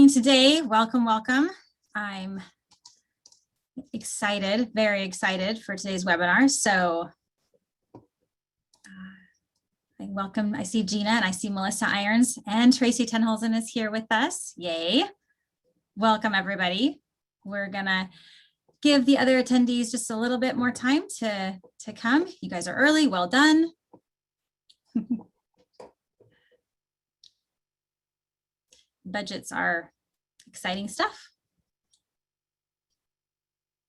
joining today. Welcome, welcome. I'm excited, very excited for today's webinar. So I see Gina and I see Melissa Irons and Tracy Tenholzen is here with us. Yay. Welcome, everybody. We're gonna give the other attendees just a little bit more time to come. You guys are early, well done. Budgets are exciting stuff.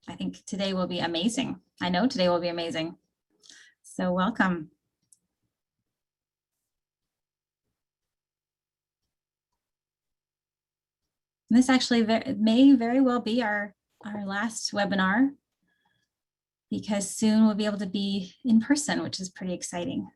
I think today will be amazing. I know today will be amazing. So welcome. This actually may very well be our last webinar because soon we'll be able to be in person, which is pretty exciting.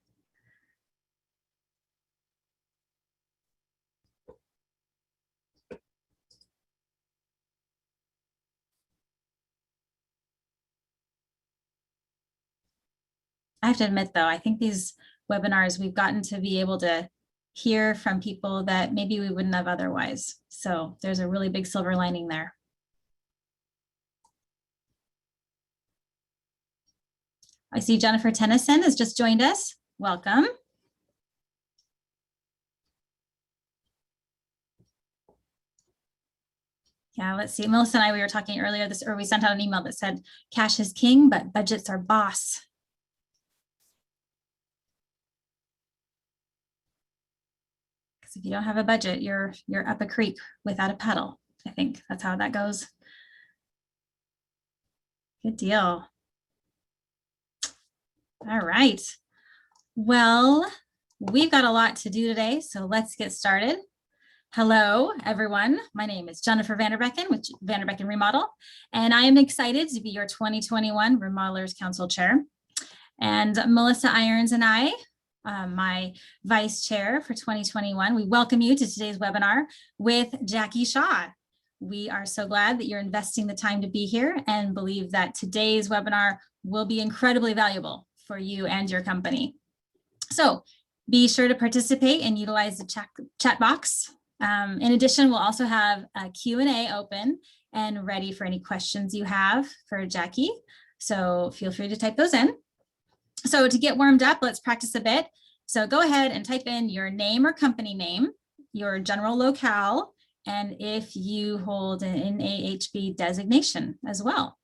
I have to admit, though, I think these webinars, we've gotten to be able to hear from people that maybe we wouldn't have otherwise. So there's a really big silver lining there. I see Jennifer Tennyson has just joined us. Welcome. Yeah, let's see. Melissa and I, we were talking earlier or we sent out an email that said, cash is king, but budgets are boss. If you don't have a budget, you're up a creek without a paddle. I think that's how that goes. Good deal. All right. Well, we've got a lot to do today, so let's get started. Hello, everyone. My name is Jennifer Vanderbecken with Vanderbecken Remodel, and I am excited to be your 2021 Remodelers Council Chair. And Melissa Irons and I, my vice chair for 2021. We welcome you to today's webinar with Jackie Shaw. We are so glad that you're investing the time to be here and believe that today's webinar will be incredibly valuable for you and your company. So be sure to participate and utilize the chat box. In addition, we'll also have a Q&A open and ready for any questions you have for Jackie. So feel free to type those in. So to get warmed up, let's practice a bit. So go ahead and type in your name or company name, your general locale, and if you hold an NAHB designation as well.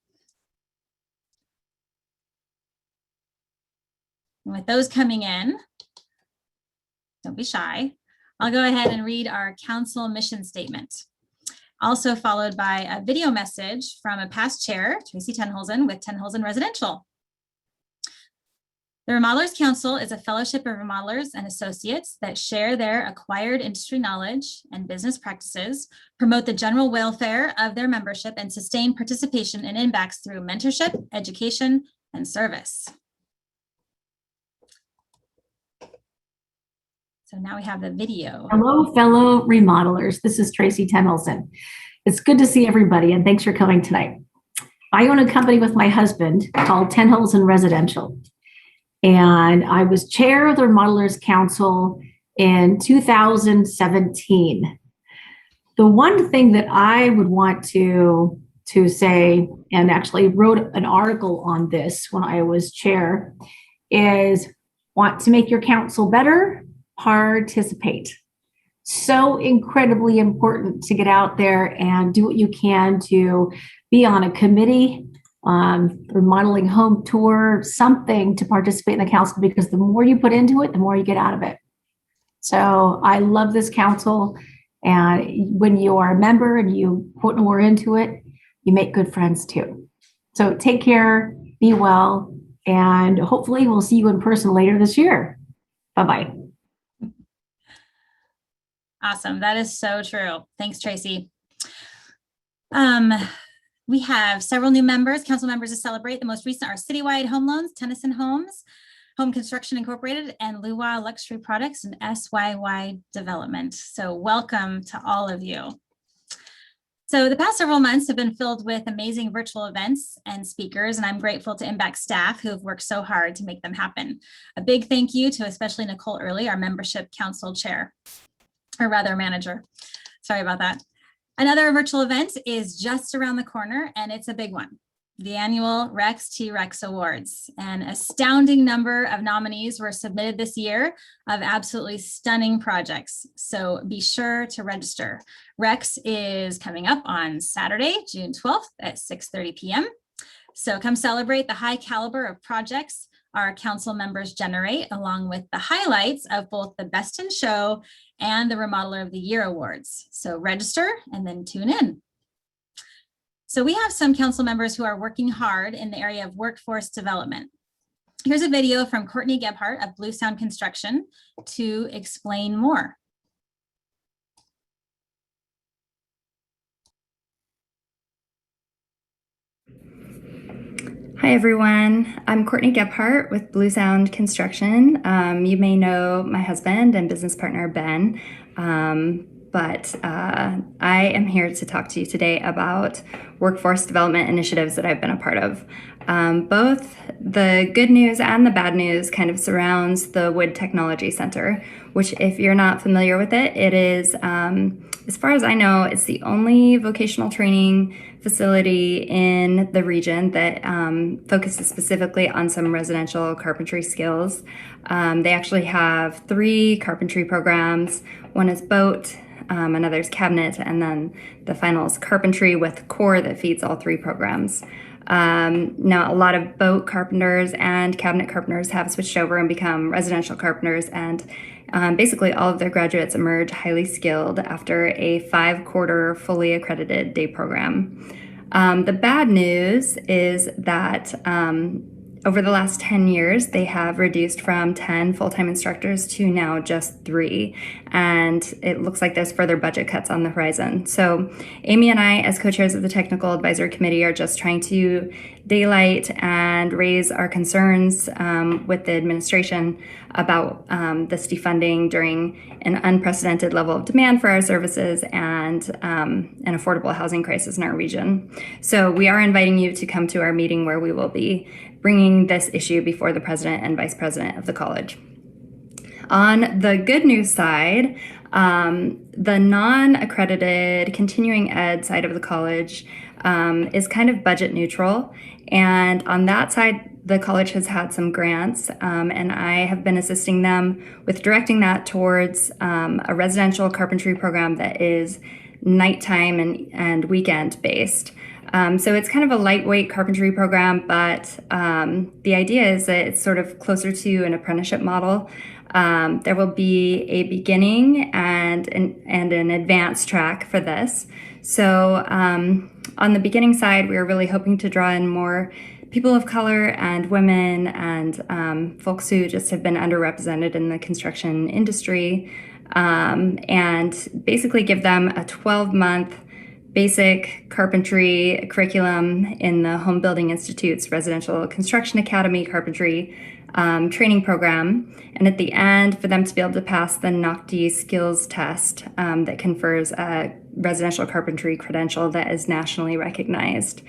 And with those coming in, don't be shy. I'll go ahead and read our council mission statement. Also followed by a video message from a past chair, Tracy Tenholzen with Tenholzen Residential. The Remodelers Council is a fellowship of remodelers and associates that share their acquired industry knowledge and business practices, promote the general welfare of their membership, and sustain participation in MBAKS through mentorship, education, and service. So now we have the video. Hello, fellow remodelers. This is Tracy Tenholzen. It's good to see everybody, and thanks for coming tonight. I own a company with my husband called Tenholzen Residential. And I was chair of the Remodelers Council in 2017. The one thing that I would want to say, and actually wrote an article on this when I was chair, is want to make your council better, participate. So incredibly important to get out there and do what you can to be on a committee, remodeling home tour, something to participate in the council, because the more you put into it, the more you get out of it. So I love this council, and when you are a member and you put more into it, you make good friends too. So take care, be well, and hopefully we'll see you in person later this year. Bye-bye. Awesome. That is so true. Thanks, Tracy. We have several new members, council members to celebrate. The most recent are Citywide Home Loans, Tennyson Homes, Home Construction Incorporated, and Luwa Luxury Products and SYY Development. So welcome to all of you. So the past several months have been filled with amazing virtual events and speakers, and I'm grateful to MBAKS staff who have worked so hard to make them happen. A big thank you to especially Nicole Early, our membership council chair, or rather manager. Sorry about that. Another virtual event is just around the corner, and it's a big one. The annual Rex T-Rex Awards. An astounding number of nominees were submitted this year of absolutely stunning projects. So be sure to register. Rex is coming up on Saturday, June 12th at 6:30 p.m. So come celebrate the high caliber of projects our council members generate, along with the highlights of both the Best in Show and the Remodeler of the Year Awards. So register and then tune in. So we have some council members who are working hard in the area of workforce development. Here's a video from Courtney Gebhardt of Blue Sound Construction to explain more. Hi everyone, I'm Courtney Gebhardt with Blue Sound Construction. You may know my husband and business partner Ben, but I am here to talk to you today about workforce development initiatives that I've been a part of. Both the good news and the bad news kind of surrounds the Wood Technology Center, which if you're not familiar with it, it is, as far as I know, it's the only vocational training facility in the region that focuses specifically on some residential carpentry skills. They actually have 3 carpentry programs. One is boat, another is cabinet, and then the final is carpentry with core that feeds all 3 programs. Now, a lot of boat carpenters and cabinet carpenters have switched over and become residential carpenters, and basically all of their graduates emerge highly skilled after a 5-quarter fully accredited day program. The bad news is that over the last 10 years, they have reduced from 10 full-time instructors to now just 3. And it looks like there's further budget cuts on the horizon. So Amy and I, as co-chairs of the Technical Advisory Committee, are just trying to daylight and raise our concerns with the administration about this defunding during an unprecedented level of demand for our services and an affordable housing crisis in our region. So we are inviting you to come to our meeting where we will be bringing this issue before the president and vice president of the college. On the good news side, the non-accredited continuing ed side of the college is kind of budget neutral. And on that side, the college has had some grants, and I have been assisting them with directing that towards a residential carpentry program that is nighttime and weekend based. So it's kind of a lightweight carpentry program, but the idea is that it's sort of closer to an apprenticeship model. There will be a beginning and an advanced track for this. So on the beginning side, we are really hoping to draw in more people of color and women and folks who just have been underrepresented in the construction industry, and basically give them a 12-month basic carpentry curriculum in the Home Building Institute's Residential Construction Academy carpentry training program. And at the end, for them to be able to pass the NOCTI skills test that confers a residential carpentry credential that is nationally recognized.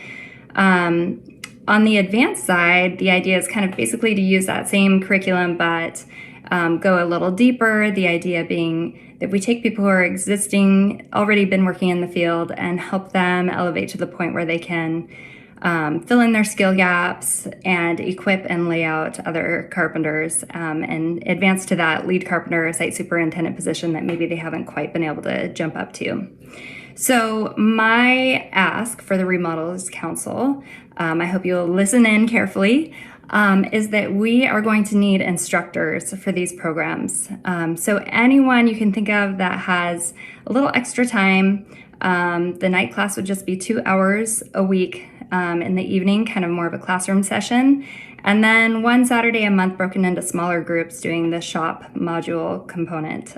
On the advanced side, the idea is kind of basically to use that same curriculum, but go a little deeper. The idea being that we take people who are already been working in the field and help them elevate to the point where they can fill in their skill gaps and equip and lay out other carpenters and advance to that lead carpenter or site superintendent position that maybe they haven't quite been able to jump up to. So my ask for the Remodelers Council, I hope you'll listen in carefully, is that we are going to need instructors for these programs. So anyone you can think of that has a little extra time, the night class would just be 2 hours a week in the evening, kind of more of a classroom session. And then one Saturday a month broken into smaller groups doing the shop module component.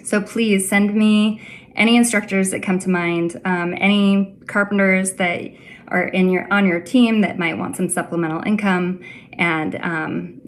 So please send me any instructors that come to mind, any carpenters that are on your team that might want some supplemental income and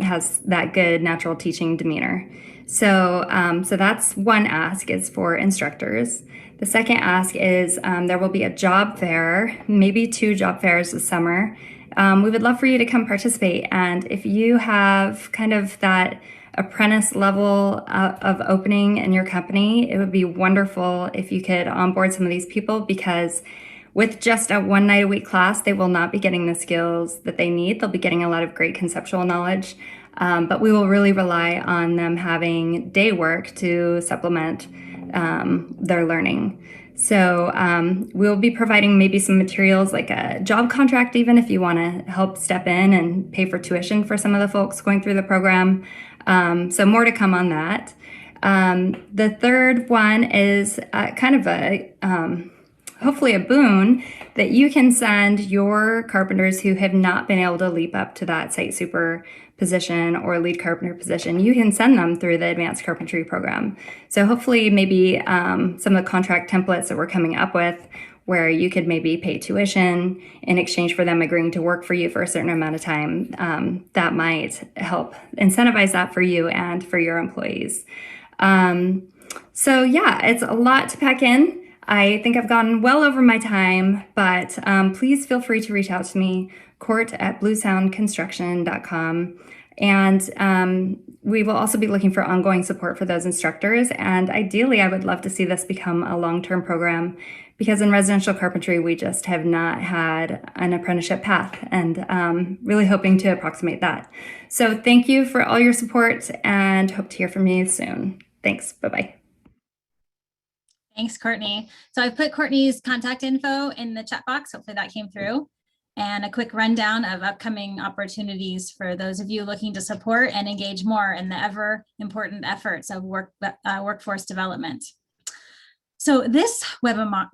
has that good natural teaching demeanor. So that's one ask, is for instructors. The second ask is there will be a job fair, maybe 2 job fairs this summer. We would love for you to come participate. And if you have kind of that apprentice level of opening in your company, it would be wonderful if you could onboard some of these people, because with just a 1 night a week class, they will not be getting the skills that they need. They'll be getting a lot of great conceptual knowledge, but we will really rely on them having day work to supplement their learning. So we'll be providing maybe some materials like a job contract, even if you want to help step in and pay for tuition for some of the folks going through the program. So more to come on that. The third one is kind of a hopefully a boon that you can send your carpenters who have not been able to leap up to that site super position or lead carpenter position. You can send them through the advanced carpentry program. So hopefully maybe some of the contract templates that we're coming up with, where you could maybe pay tuition in exchange for them agreeing to work for you for a certain amount of time, that might help incentivize that for you and for your employees. So yeah, it's a lot to pack in. I think I've gone well over my time, but please feel free to reach out to me, court@bluesoundconstruction.com. And we will also be looking for ongoing support for those instructors. And ideally, I would love to see this become a long-term program, because in residential carpentry, we just have not had an apprenticeship path, and really hoping to approximate that. So thank you for all your support, and hope to hear from you soon. Thanks. Bye-bye. Thanks, Courtney. So I put Courtney's contact info in the chat box. Hopefully that came through. And a quick rundown of upcoming opportunities for those of you looking to support and engage more in the ever important efforts of workforce development. So this webinar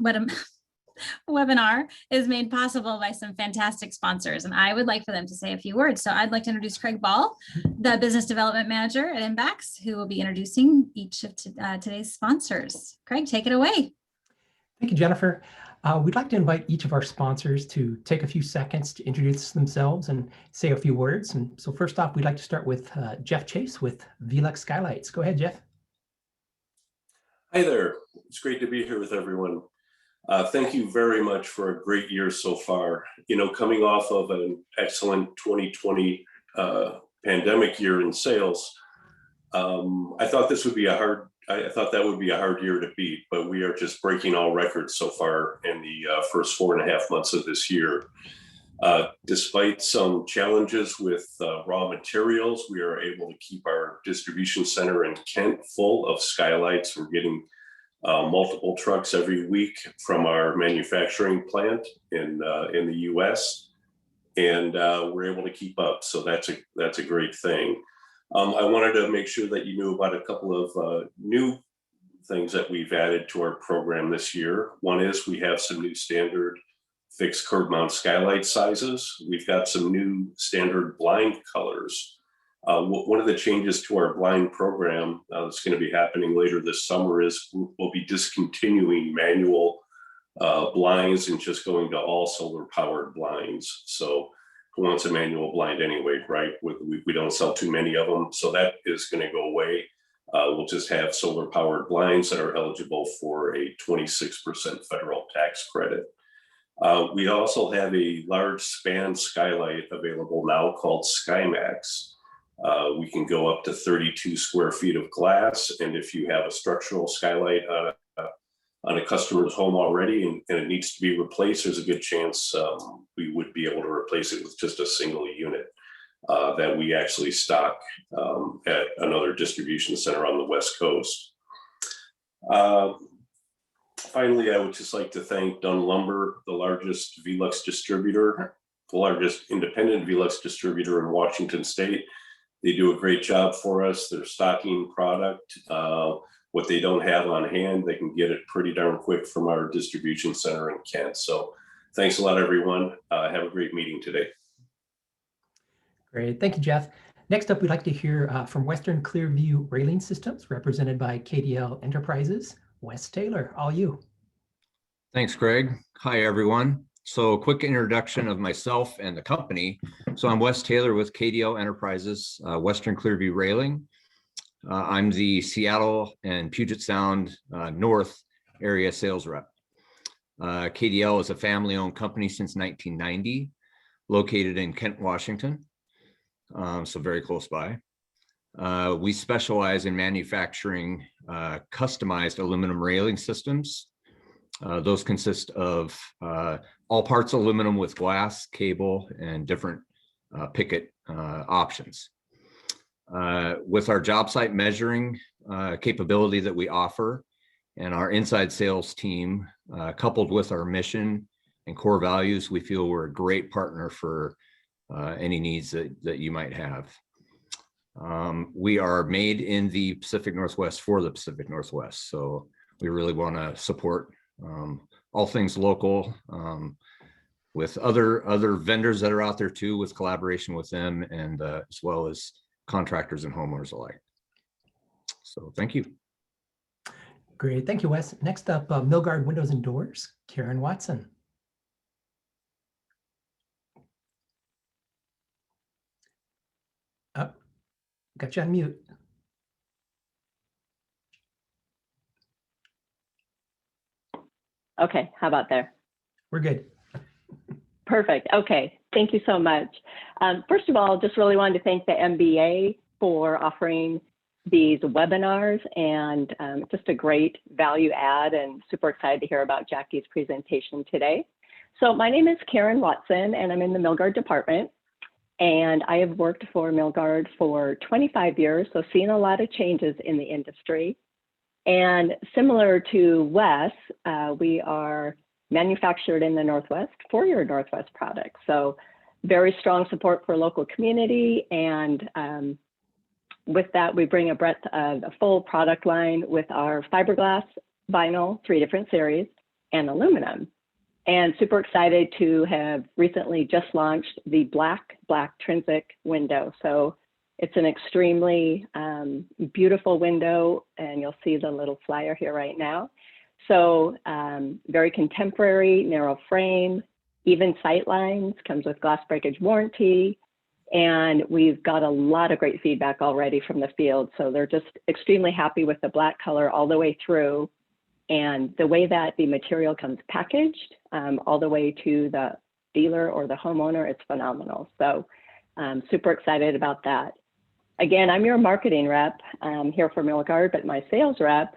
is made possible by some fantastic sponsors, and I would like for them to say a few words. So I'd like to introduce Craig Ball, the Business Development Manager at MBAKS, who will be introducing each of today's sponsors. Craig, take it away. Thank you, Jennifer. We'd like to invite each of our sponsors to take a few seconds to introduce themselves and say a few words. And so first off, we'd like to start with Jeff Chase with VLUX Skylights. Go ahead, Jeff. Hi there. It's great to be here with everyone. Thank you very much for a great year so far. You know, coming off of an excellent 2020 pandemic year in sales, I thought that would be a hard year to beat, but we are just breaking all records so far in the first 4.5 months of this year. Despite some challenges with raw materials, we are able to keep our distribution center in Kent full of skylights. We're getting multiple trucks every week from our manufacturing plant in the U.S., and we're able to keep up. So that's a great thing. I wanted to make sure that you knew about a couple of new things that we've added to our program this year. One is we have some new standard fixed curb mount skylight sizes. We've got some new standard blind colors. One of the changes to our blind program that's going to be happening later this summer is we'll be discontinuing manual blinds and just going to all solar powered blinds. So who wants a manual blind anyway, right? We don't sell too many of them. So that is going to go away. We'll just have solar powered blinds that are eligible for a 26% federal tax credit. We also have a large span skylight available now called SkyMax. We can go up to 32 square feet of glass. And if you have a structural skylight on a customer's home already and it needs to be replaced, there's a good chance we would be able to replace it with just a single unit that we actually stock at another distribution center on the West Coast. Finally, I would just like to thank Dunn Lumber, the largest VLUX distributor, the largest independent VLUX distributor in Washington State. They do a great job for us. They're stocking product. What they don't have on hand, they can get it pretty darn quick from our distribution center in Kent. So thanks a lot, everyone. Have a great meeting today. Great. Thank you, Jeff. Next up, we'd like to hear from Western Clearview Railing Systems, represented by KDL Enterprises. Wes Taylor, all you. Thanks, Greg. Hi, everyone. So a quick introduction of myself and the company. So I'm Wes Taylor with KDL Enterprises, Western Clearview Railing. I'm the Seattle and Puget Sound North area sales rep. KDL is a family-owned company since 1990, located in Kent, Washington, so very close by. We specialize in manufacturing customized aluminum railing systems. Those consist of all parts aluminum with glass, cable, and different picket options. With our job site measuring capability that we offer and our inside sales team, coupled with our mission and core values, we feel we're a great partner for any needs that you might have. We are made in the Pacific Northwest for the Pacific Northwest. So we really want to support all things local with other vendors that are out there too, with collaboration with them, and as well as contractors and homeowners alike. So thank you. Great. Thank you, Wes. Next up, Milgard Windows and Doors, Karen Watson. Oh, got you on mute. Okay, how about there? We're good. Perfect. Okay, thank you so much. First of all, just really wanted to thank the MBA for offering these webinars, and just a great value add, and super excited to hear about Jackie's presentation today. So my name is Karen Watson, and I'm in the Milgard department. And I have worked for Milgard for 25 years, so seen a lot of changes in the industry. And similar to Wes, we are manufactured in the Northwest for your Northwest products. So very strong support for local community. And with that, we bring a breadth of a full product line with our fiberglass, vinyl, 3 different series, and aluminum. And super excited to have recently just launched the black Trinsic window. So it's an extremely beautiful window, and you'll see the little flyer here right now. So very contemporary, narrow frame, even sight lines, comes with glass breakage warranty. And we've got a lot of great feedback already from the field. So they're just extremely happy with the black color all the way through. And the way that the material comes packaged all the way to the dealer or the homeowner, it's phenomenal. So super excited about that. Again, I'm your marketing rep here for Milgard, but my sales rep,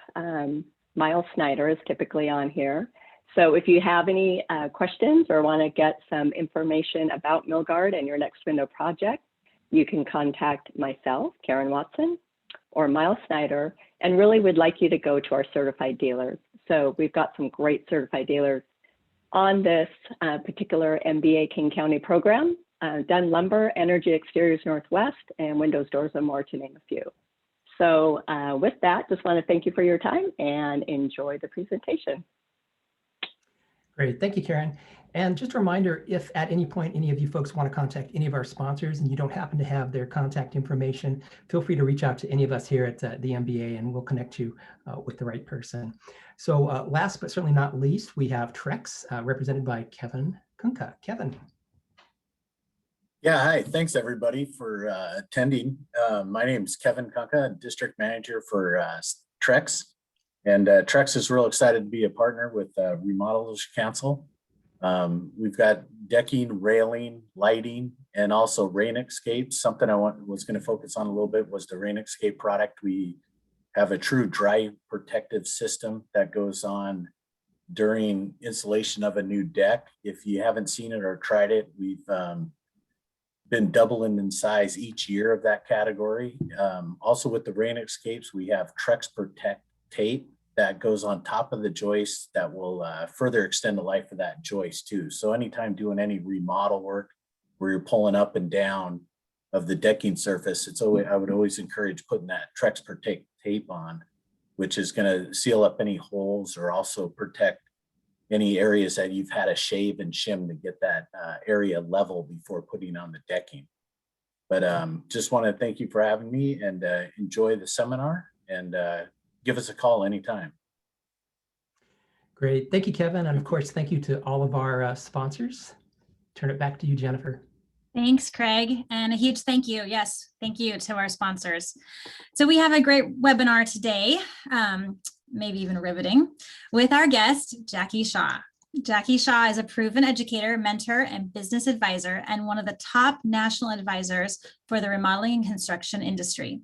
Miles Snyder, is typically on here. So if you have any questions or want to get some information about Milgard and your next window project, you can contact myself, Karen Watson, or Miles Snyder, and really would like you to go to our certified dealers. So we've got some great certified dealers on this particular MBA King County program, Dunn Lumber, Energy Exteriors Northwest, and Windows, Doors, and more, to name a few. So with that, just want to thank you for your time and enjoy the presentation. Great. Thank you, Karen. And just a reminder, if at any point any of you folks want to contact any of our sponsors and you don't happen to have their contact information, feel free to reach out to any of us here at the MBA, and we'll connect you with the right person. So last but certainly not least, we have Trex, represented by Kevin Kunka. Kevin. Yeah, hi. Thanks everybody for attending. My name is Kevin Kunka, District Manager for Trex. And Trex is real excited to be a partner with Remodelers Council. We've got decking, railing, lighting, and also rain escapes. Something I was going to focus on a little bit was the rain escape product. We have a true dry protective system that goes on during installation of a new deck. If you haven't seen it or tried it, we've been doubling in size each year of that category. Also with the rain escapes, we have Trex Protect tape that goes on top of the joist that will further extend the life of that joist too. So anytime doing any remodel work where you're pulling up and down of the decking surface, I would always encourage putting that Trex Protect tape on, which is going to seal up any holes or also protect any areas that you've had to shave and shim to get that area level before putting on the decking. But just want to thank you for having me, and enjoy the seminar, and give us a call anytime. Great. Thank you, Kevin. And of course, thank you to all of our sponsors. Turn it back to you, Jennifer. Thanks, Craig. And a huge thank you. Yes, thank you to our sponsors. So we have a great webinar today, maybe even riveting, with our guest, Jackie Shaw. Jackie Shaw is a proven educator, mentor, and business advisor, and one of the top national advisors for the remodeling and construction industry.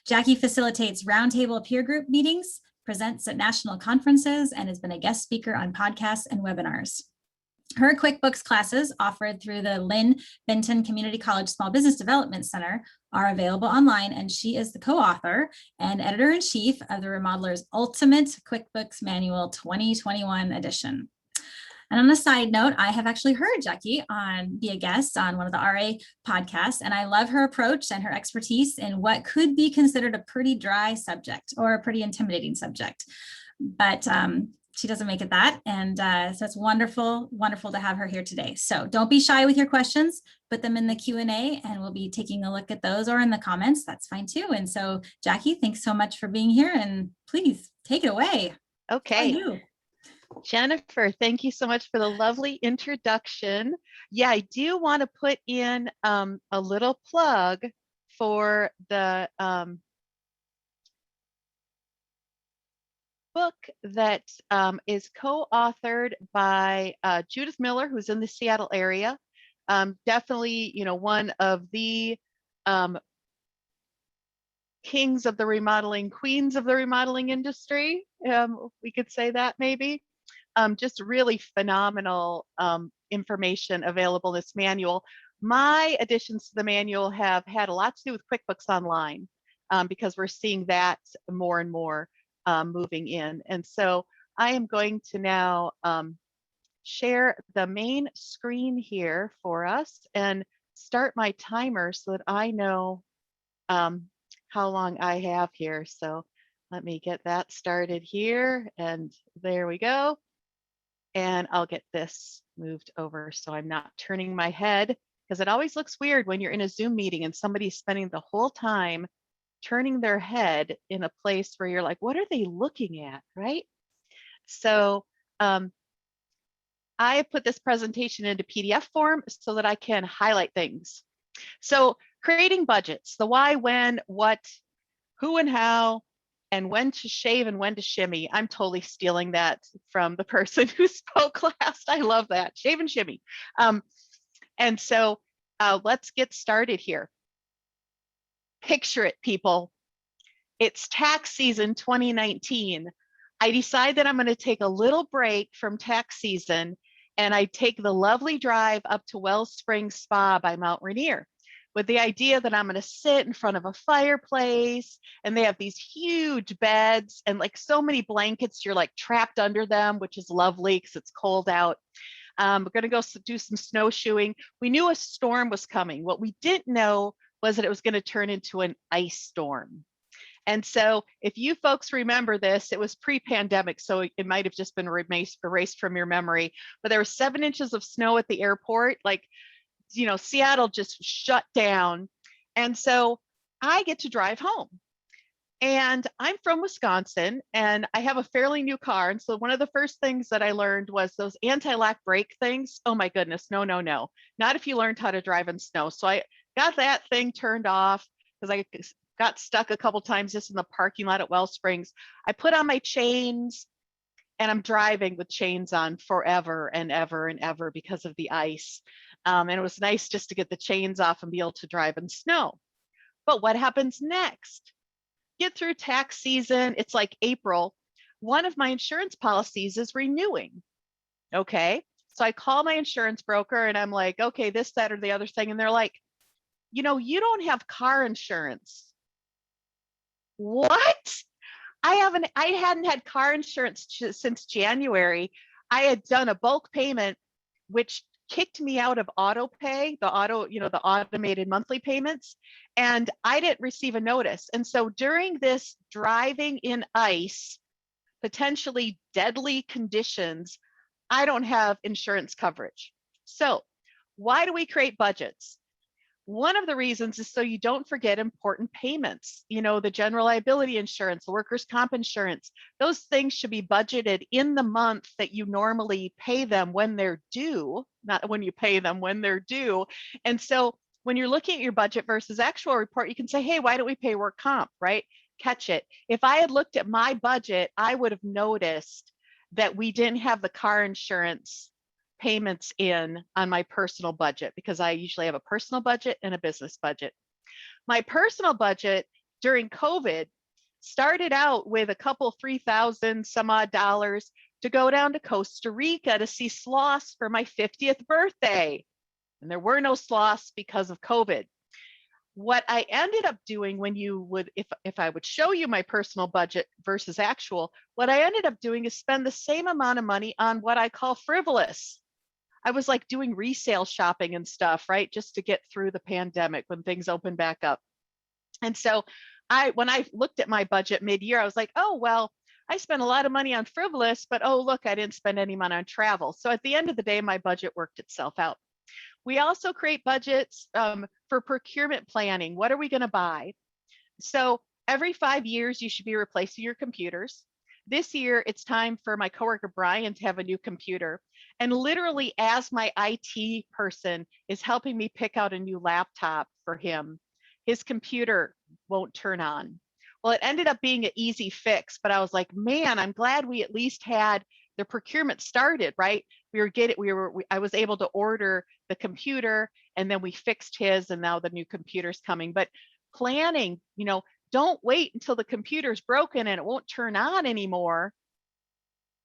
Jackie facilitates roundtable peer group meetings, presents at national conferences, and has been a guest speaker on podcasts and webinars. Her QuickBooks classes offered through the Lynn Benton Community College Small Business Development Center are available online, and she is the co-author and editor-in-chief of the Remodelers Ultimate QuickBooks Manual 2021 edition. And on a side note, I have actually heard Jackie be a guest on one of the RA podcasts, and I love her approach and her expertise in what could be considered a pretty dry subject or a pretty intimidating subject. But she doesn't make it that. And so it's wonderful, wonderful to have her here today. So don't be shy with your questions, put them in the Q&A and we'll be taking a look at those, or in the comments, that's fine too. And so Jackie, thanks so much for being here, and please take it away. Okay. Jennifer, thank you so much for the lovely introduction. Yeah, I do want to put in a little plug for the book that is co-authored by Judith Miller, who's in the Seattle area. Definitely, one of the kings of the remodeling, queens of the remodeling industry. We could say that maybe. Just really phenomenal information available in this manual. My additions to the manual have had a lot to do with QuickBooks Online, because we're seeing that more and more moving in. And so I am going to now share the main screen here for us and start my timer so that I know how long I have here. So let me get that started here, and there we go. And I'll get this moved over so I'm not turning my head, because it always looks weird when you're in a Zoom meeting and somebody's spending the whole time turning their head in a place where you're like, what are they looking at, right? So I put this presentation into PDF form so that I can highlight things. So creating budgets, the why, when, what, who and how, and when to shave and when to shimmy. I'm totally stealing that from the person who spoke last. I love that, shave and shimmy. And so let's get started here. Picture it, people. It's tax season 2019. I decide that I'm going to take a little break from tax season, and I take the lovely drive up to Wellspring Spa by Mount Rainier, with the idea that I'm going to sit in front of a fireplace, and they have these huge beds and like so many blankets, you're like trapped under them, which is lovely because it's cold out. We're going to go do some snowshoeing. We knew a storm was coming. What we didn't know was that it was going to turn into an ice storm. And so if you folks remember this, it was pre-pandemic, so it might have just been erased from your memory, but there was 7 inches of snow at the airport. Like, Seattle just shut down. And so I get to drive home. And I'm from Wisconsin, and I have a fairly new car. And so one of the first things that I learned was those anti-lock brake things. Oh my goodness, no, no, no. Not if you learned how to drive in snow. So I got that thing turned off because I got stuck a couple times just in the parking lot at Wellsprings. I put on my chains, and I'm driving with chains on forever and ever and ever because of the ice. And it was nice just to get the chains off and be able to drive in snow. But what happens next? Get through tax season. It's like April. One of my insurance policies is renewing. Okay. So I call my insurance broker and I'm like, okay, this, that, or the other thing. And they're like, you don't have car insurance. What? I hadn't had car insurance since January. I had done a bulk payment, which kicked me out of auto pay, the automated monthly payments, and I didn't receive a notice. And so during this driving in ice, potentially deadly conditions, I don't have insurance coverage. So why do we create budgets? One of the reasons is so you don't forget important payments. The general liability insurance, the workers' comp insurance, those things should be budgeted in the month that you normally pay them when they're due, not when you pay them when they're due. And so when you're looking at your budget versus actual report, you can say, hey, why don't we pay work comp, right? Catch it. If I had looked at my budget, I would have noticed that we didn't have the car insurance payments in on my personal budget, because I usually have a personal budget and a business budget. My personal budget during COVID, started out with a couple $3,000 some odd dollars to go down to Costa Rica to see sloths for my 50th birthday. And there were no sloths because of COVID. What I ended up doing when you would, if I would show you my personal budget versus actual, what I ended up doing is spend the same amount of money on what I call frivolous. I was like doing resale shopping and stuff, right? Just to get through the pandemic when things opened back up. And so when I looked at my budget mid-year, I was like, oh, well, I spent a lot of money on frivolous, but oh, look, I didn't spend any money on travel. So at the end of the day, my budget worked itself out. We also create budgets for procurement planning. What are we going to buy? So every 5 years, you should be replacing your computers. This year, it's time for my coworker Brian to have a new computer. And literally, as my IT person is helping me pick out a new laptop for him, his computer won't turn on. Well, it ended up being an easy fix, but I was like, man, I'm glad we at least had the procurement started, right? I was able to order the computer, and then we fixed his, and now the new computer's coming. But planning, don't wait until the computer's broken and it won't turn on anymore.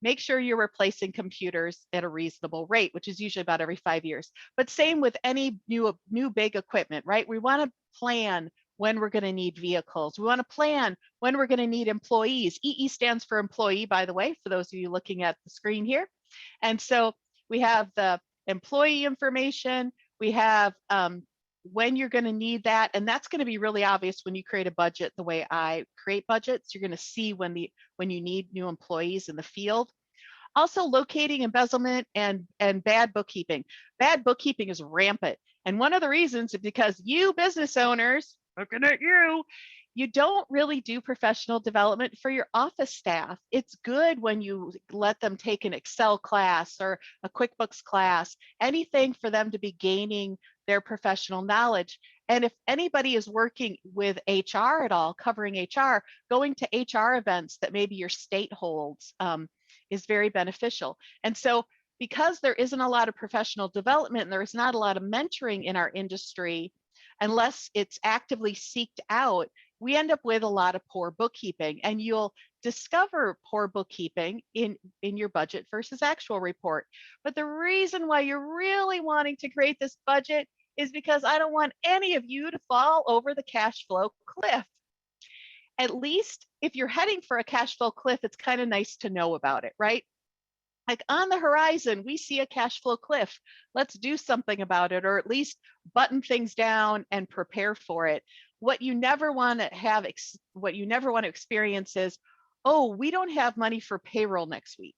Make sure you're replacing computers at a reasonable rate, which is usually about every 5 years. But same with any new big equipment, right? We want to plan when we're going to need vehicles. We want to plan when we're going to need employees. EE stands for employee, by the way, for those of you looking at the screen here. And so we have the employee information. We have when you're going to need that. And that's going to be really obvious when you create a budget the way I create budgets. You're going to see when you need new employees in the field. Also, locating embezzlement and bad bookkeeping. Bad bookkeeping is rampant. And one of the reasons is because you business owners, looking at you don't really do professional development for your office staff. It's good when you let them take an Excel class or a QuickBooks class, anything for them to be gaining their professional knowledge. And if anybody is working with HR at all, covering HR, going to HR events that maybe your state holds is very beneficial. And so because there isn't a lot of professional development and there is not a lot of mentoring in our industry, unless it's actively seeked out, we end up with a lot of poor bookkeeping, and you'll discover poor bookkeeping in your budget versus actual report. But the reason why you're really wanting to create this budget is because I don't want any of you to fall over the cash flow cliff. At least if you're heading for a cash flow cliff, it's kind of nice to know about it, right? Like on the horizon, we see a cash flow cliff. Let's do something about it, or at least button things down and prepare for it. What you never want to experience is, oh, we don't have money for payroll next week,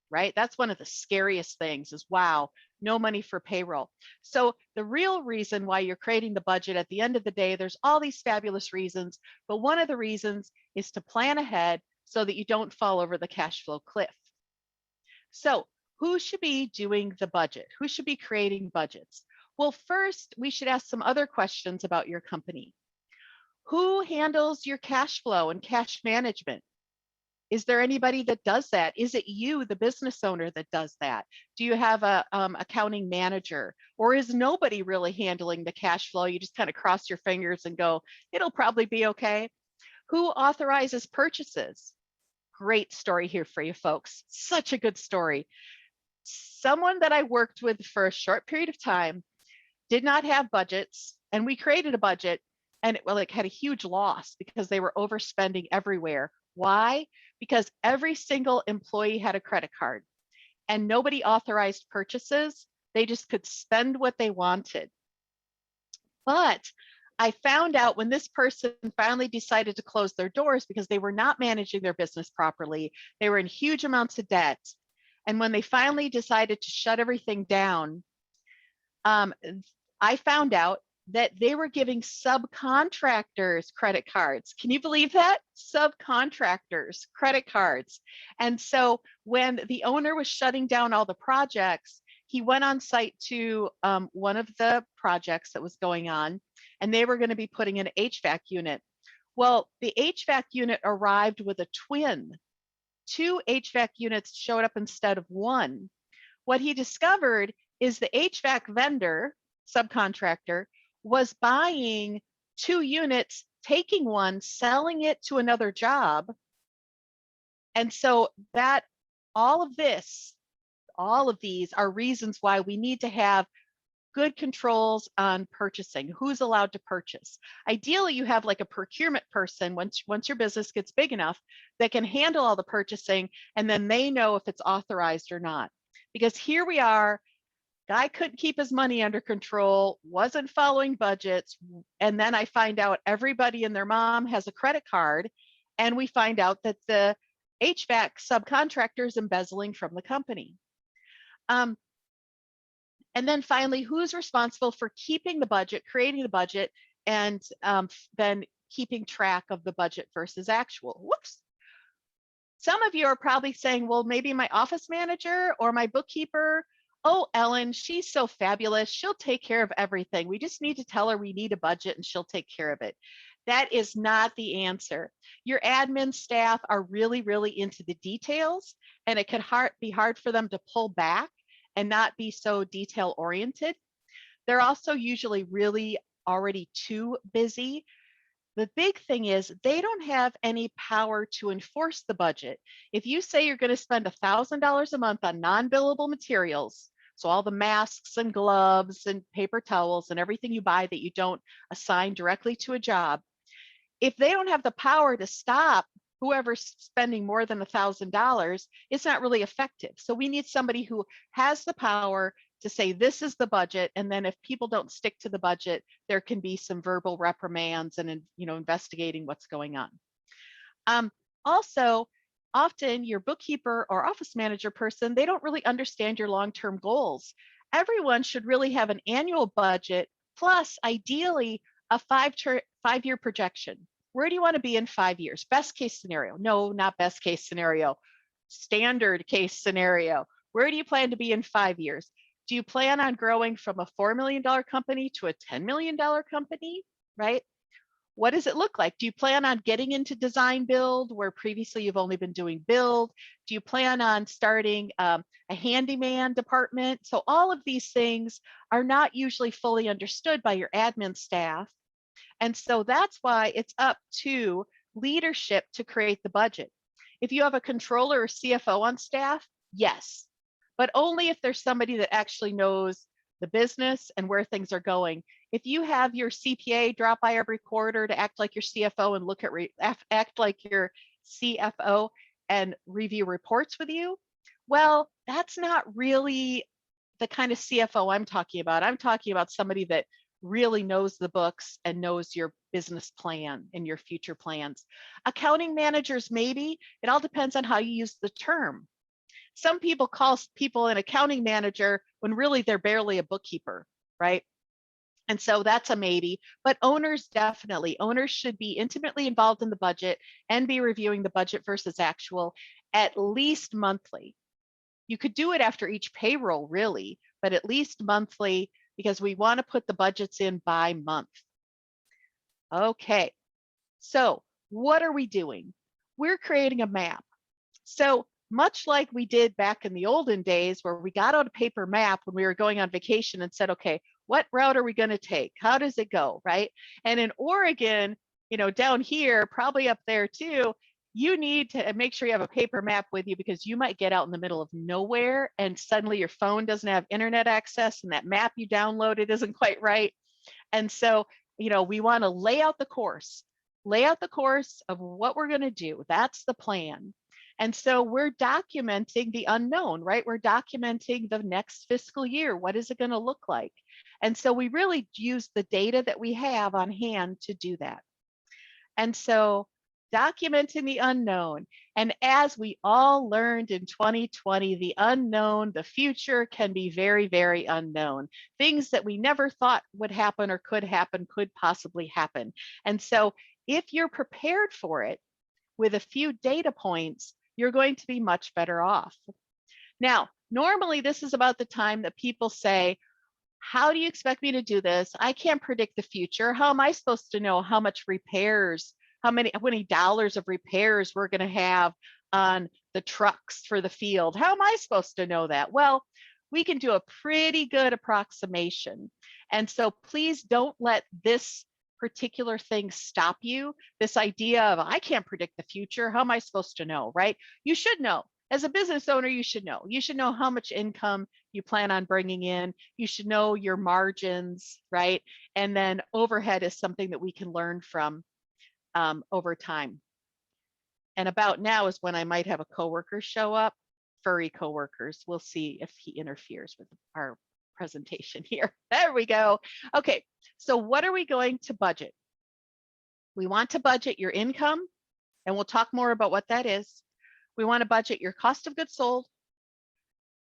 right? That's one of the scariest things is, wow, no money for payroll. So the real reason why you're creating the budget at the end of the day, there's all these fabulous reasons, but one of the reasons is to plan ahead so that you don't fall over the cash flow cliff. So who should be doing the budget? Who should be creating budgets? Well, first, we should ask some other questions about your company. Who handles your cash flow and cash management? Is there anybody that does that? Is it you, the business owner, that does that? Do you have a accounting manager? Or is nobody really handling the cash flow? You just kind of cross your fingers and go, it'll probably be okay. Who authorizes purchases? Great story here for you folks. Such a good story. Someone that I worked with for a short period of time did not have budgets, and we created a budget, and it had a huge loss because they were overspending everywhere. Why? Because every single employee had a credit card and nobody authorized purchases. They just could spend what they wanted. But I found out when this person finally decided to close their doors because they were not managing their business properly, they were in huge amounts of debt. And when they finally decided to shut everything down, I found out that they were giving subcontractors credit cards. Can you believe that? Subcontractors credit cards. And so when the owner was shutting down all the projects, he went on site to one of the projects that was going on, and they were going to be putting an HVAC unit. Well, the HVAC unit arrived with a twin. 2 HVAC units showed up instead of 1. What he discovered is the HVAC vendor, subcontractor, was buying 2 units taking one, selling it to another job. And so that all of these are reasons why we need to have good controls on purchasing. Who's allowed to purchase? Ideally, you have like a procurement person once your business gets big enough that can handle all the purchasing, and then they know if it's authorized or not. Because here we are, guy couldn't keep his money under control, wasn't following budgets, and then I find out everybody and their mom has a credit card, and we find out that the HVAC subcontractor is embezzling from the company. And then finally, who's responsible for keeping the budget, creating the budget, and then keeping track of the budget versus actual? Whoops. Some of you are probably saying, well, maybe my office manager or my bookkeeper. Oh, Ellen, she's so fabulous. She'll take care of everything. We just need to tell her we need a budget and she'll take care of it. That is not the answer. Your admin staff are really, really into the details, and it could be hard for them to pull back and not be so detail oriented. They're also usually really already too busy. The big thing is they don't have any power to enforce the budget. If you say you're going to spend $1,000 a month on non-billable materials, so all the masks and gloves and paper towels and everything you buy that you don't assign directly to a job, if they don't have the power to stop whoever's spending more than $1,000, it's not really effective. So we need somebody who has the power to say, this is the budget. And then if people don't stick to the budget, there can be some verbal reprimands and, investigating what's going on. Also, often your bookkeeper or office manager person, they don't really understand your long-term goals. Everyone should really have an annual budget, plus ideally a five-year projection. Where do you want to be in 5 years? Best case scenario. No, not best case scenario. Standard case scenario. Where do you plan to be in 5 years? Do you plan on growing from a $4 million company to a $10 million company, right? What does it look like? Do you plan on getting into design build where previously you've only been doing build? Do you plan on starting a handyman department? So all of these things are not usually fully understood by your admin staff. And so that's why it's up to leadership to create the budget. If you have a controller or CFO on staff, yes, but only if there's somebody that actually knows the business and where things are going. If you have your CPA drop by every quarter to act like your CFO and act like your CFO and review reports with you, well, that's not really the kind of CFO I'm talking about. I'm talking about somebody that really knows the books and knows your business plan and your future plans. Accounting managers, maybe. It all depends on how you use the term. Some people call people an accounting manager when really they're barely a bookkeeper, right? And so that's a maybe, but owners definitely. Owners should be intimately involved in the budget and be reviewing the budget versus actual at least monthly. You could do it after each payroll, really, but at least monthly, because we want to put the budgets in by month. Okay, so what are we doing? We're creating a map. So much like we did back in the olden days where we got out a paper map when we were going on vacation and said, okay, what route are we going to take? How does it go, right? And in Oregon, down here, probably up there too, you need to make sure you have a paper map with you because you might get out in the middle of nowhere and suddenly your phone doesn't have internet access and that map you downloaded isn't quite right. And so, we want to lay out the course of what we're going to do. That's the plan. And so we're documenting the unknown, right? We're documenting the next fiscal year. What is it going to look like? And so we really use the data that we have on hand to do that. And so documenting the unknown. And as we all learned in 2020, the unknown, the future can be very, very unknown. Things that we never thought would happen or could possibly happen. And so if you're prepared for it with a few data points, you're going to be much better off. Now, normally this is about the time that people say, how do you expect me to do this? I can't predict the future. How am I supposed to know how much repairs, how many dollars of repairs we're going to have on the trucks for the field? How am I supposed to know that? Well, we can do a pretty good approximation. And so please don't let this particular things stop you. This idea of, I can't predict the future. How am I supposed to know, right? You should know. As a business owner, you should know. You should know how much income you plan on bringing in. You should know your margins, right? And then overhead is something that we can learn from over time. And about now is when I might have a coworker show up, furry coworkers. We'll see if he interferes with our presentation here. There we go. Okay, so what are we going to budget? We want to budget your income, and we'll talk more about what that is. We want to budget your cost of goods sold,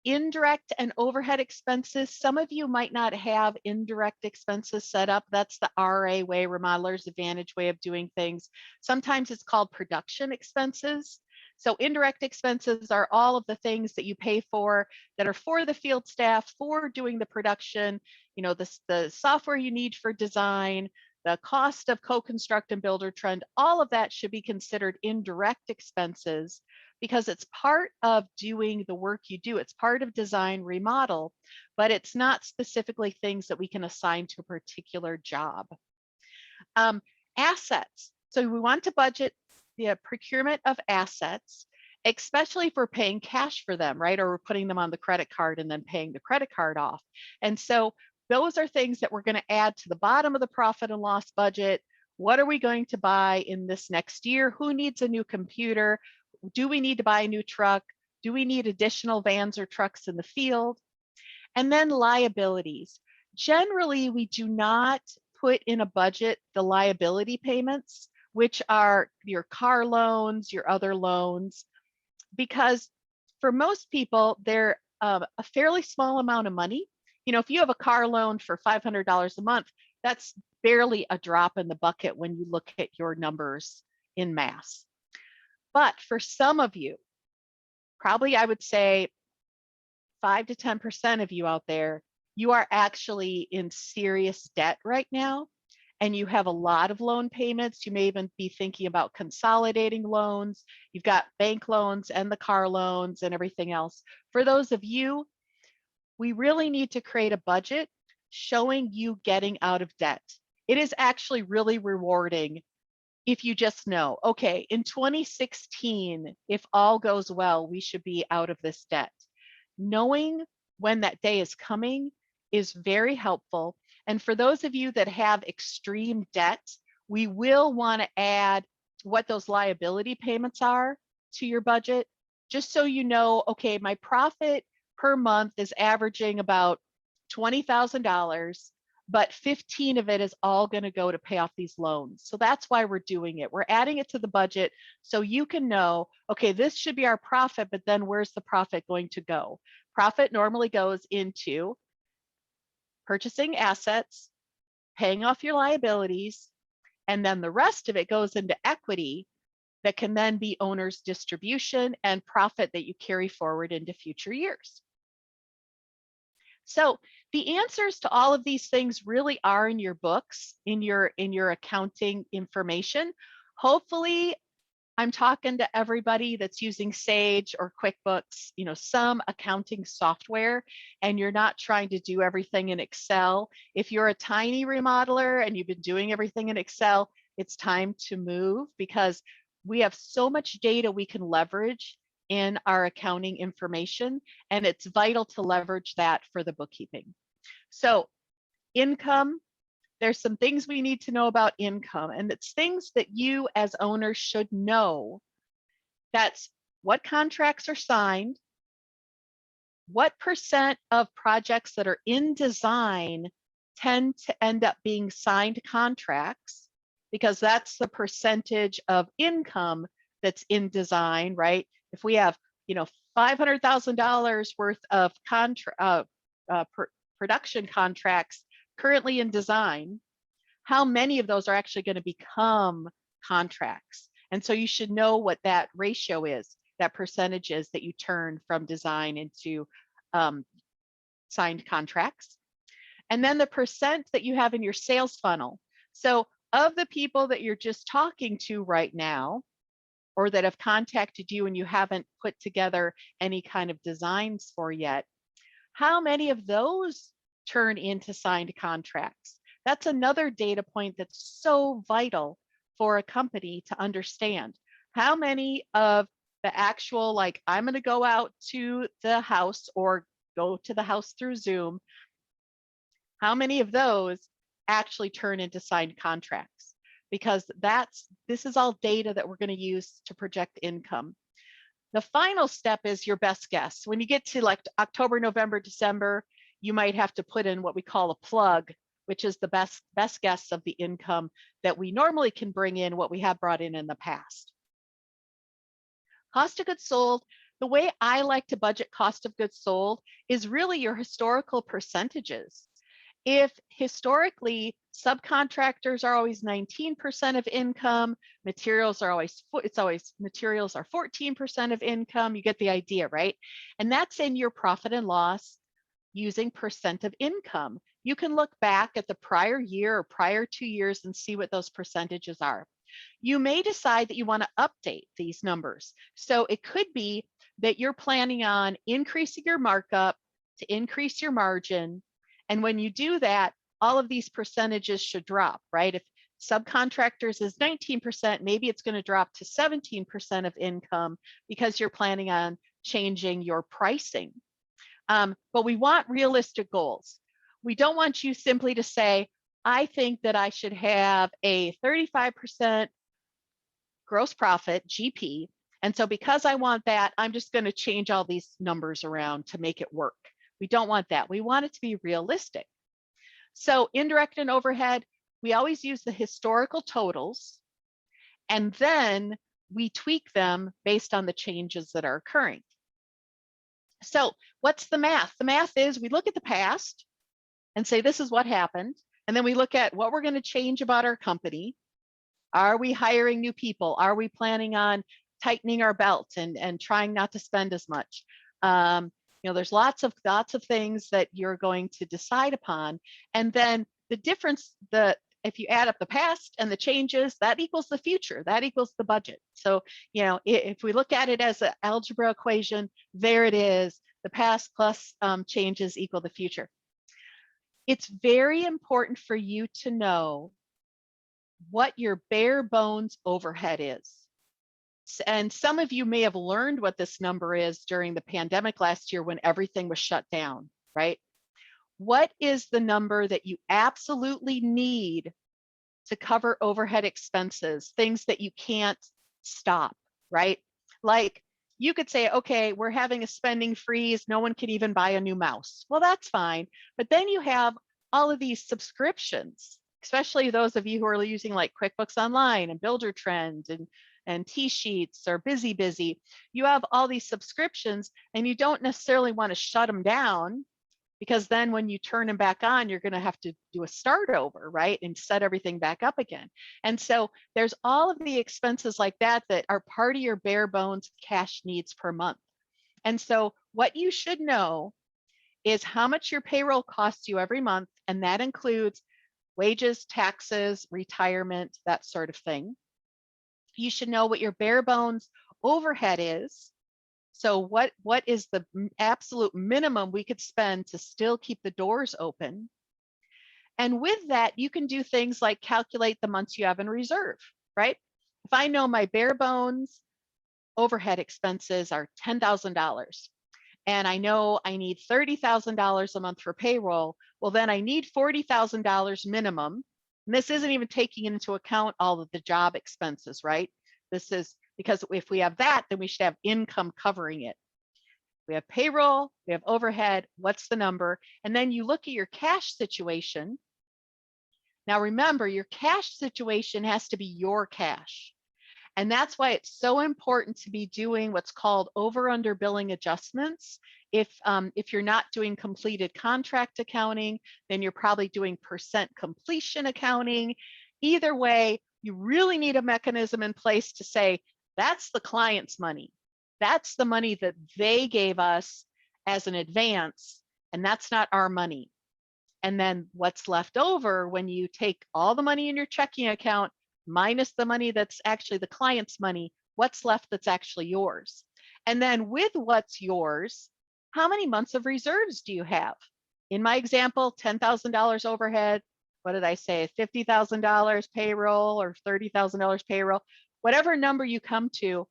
indirect and overhead expenses. Some of you might not have indirect expenses set up. That's the RA way, Remodelers Advantage way of doing things. Sometimes it's called production expenses. So indirect expenses are all of the things that you pay for that are for the field staff, for doing the production, you know, the software you need for design, the cost of co-construct and builder trend, all of that should be considered indirect expenses because it's part of doing the work you do. It's part of design remodel, but it's not specifically things that we can assign to a particular job. Assets. So we want to budget the procurement of assets, especially if we're paying cash for them, right? Or we're putting them on the credit card and then paying the credit card off. And so those are things that we're going to add to the bottom of the profit and loss budget. What are we going to buy in this next year? Who needs a new computer? Do we need to buy a new truck? Do we need additional vans or trucks in the field? And then liabilities. Generally, we do not put in a budget the liability payments, which are your car loans, your other loans, because for most people, they're a fairly small amount of money. You know, if you have a car loan for $500 a month, that's barely a drop in the bucket when you look at your numbers in mass. But for some of you, probably I would say 5 to 10% of you out there, you are actually in serious debt right now, and you have a lot of loan payments. You may even be thinking about consolidating loans. You've got bank loans and the car loans and everything else. For those of you, we really need to create a budget showing you getting out of debt. It is actually really rewarding if you just know, okay, in 2016, if all goes well, we should be out of this debt. Knowing when that day is coming is very helpful. And for those of you that have extreme debt, we will want to add what those liability payments are to your budget, just so you know, okay, my profit per month is averaging about $20,000, but 15 of it is all going to go to pay off these loans. So that's why we're doing it. We're adding it to the budget so you can know, okay, this should be our profit, but then where's the profit going to go? Profit normally goes into purchasing assets, paying off your liabilities, and then the rest of it goes into equity that can then be owner's distribution and profit that you carry forward into future years. So the answers to all of these things really are in your books, in your accounting information. Hopefully, I'm talking to everybody that's using Sage or QuickBooks, you know, some accounting software, and you're not trying to do everything in Excel. If you're a tiny remodeler and you've been doing everything in Excel, it's time to move because we have so much data we can leverage in our accounting information, and it's vital to leverage that for the bookkeeping. So income, there's some things we need to know about income, and it's things that you as owners should know. That's what contracts are signed, what percent of projects that are in design tend to end up being signed contracts, because that's the percentage of income that's in design, right? If we have, you know, $500,000 worth of production contracts currently in design, how many of those are actually going to become contracts? And so you should know what that ratio is, that percentage is that you turn from design into signed contracts. And then the percent that you have in your sales funnel. So of the people that you're just talking to right now, or that have contacted you and you haven't put together any kind of designs for yet, how many of those turn into signed contracts? That's another data point that's so vital for a company to understand. How many of the actual, like, I'm going to go out to the house or go to the house through Zoom, how many of those actually turn into signed contracts? Because this is all data that we're going to use to project income. The final step is your best guess. When you get to like October, November, December, you might have to put in what we call a plug, which is the best guess of the income that we normally can bring in, what we have brought in the past. Cost of goods sold, the way I like to budget cost of goods sold is really your historical percentages. If historically subcontractors are always 19% of income, materials are materials are 14% of income, you get the idea, right? And that's in your profit and loss using percent of income. You can look back at the prior year or prior 2 years and see what those percentages are. You may decide that you want to update these numbers. So it could be that you're planning on increasing your markup to increase your margin. And when you do that, all of these percentages should drop, right? If subcontractors is 19%, maybe it's going to drop to 17% of income because you're planning on changing your pricing. But we want realistic goals. We don't want you simply to say, I think that I should have a 35% gross profit, GP. And so because I want that, I'm just going to change all these numbers around to make it work. We don't want that. We want it to be realistic. So indirect and overhead, we always use the historical totals, and then we tweak them based on the changes that are occurring. So what's the math? The math is we look at the past and say, this is what happened. And then we look at what we're going to change about our company. Are we hiring new people? Are we planning on tightening our belt and trying not to spend as much? You know, there's lots of things that you're going to decide upon. And then the difference, if you add up the past and the changes, that equals the future, that equals the budget. So, you know, if we look at it as an algebra equation, there it is, the past plus changes equal the future. It's very important for you to know what your bare bones overhead is. And some of you may have learned what this number is during the pandemic last year when everything was shut down, right? What is the number that you absolutely need to cover overhead expenses, things that you can't stop, right? Like you could say, okay, we're having a spending freeze. No one can even buy a new mouse. Well, that's fine. But then you have all of these subscriptions, especially those of you who are using like QuickBooks Online and Builder Trend and T-Sheets or Busy. You have all these subscriptions and you don't necessarily want to shut them down, because then when you turn them back on, you're going to have to do a start over, right? And set everything back up again. And so there's all of the expenses like that that are part of your bare bones cash needs per month. And so what you should know is how much your payroll costs you every month. And that includes wages, taxes, retirement, that sort of thing. You should know what your bare bones overhead is. So what is the absolute minimum we could spend to still keep the doors open? And with that, you can do things like calculate the months you have in reserve, right? If I know my bare bones overhead expenses are $10,000 and I know I need $30,000 a month for payroll, well, then I need $40,000 minimum. And this isn't even taking into account all of the job expenses, right? This is because if we have that, then we should have income covering it. We have payroll, we have overhead, what's the number? And then you look at your cash situation. Now remember, your cash situation has to be your cash. And that's why it's so important to be doing what's called over/under billing adjustments. If you're not doing completed contract accounting, then you're probably doing percent completion accounting. Either way, you really need a mechanism in place to say, that's the client's money. That's the money that they gave us as an advance, and that's not our money. And then what's left over when you take all the money in your checking account minus the money that's actually the client's money, what's left that's actually yours? And then with what's yours, how many months of reserves do you have? In my example, $10,000 overhead, what did I say, $50,000 payroll or $30,000 payroll, whatever number you come to,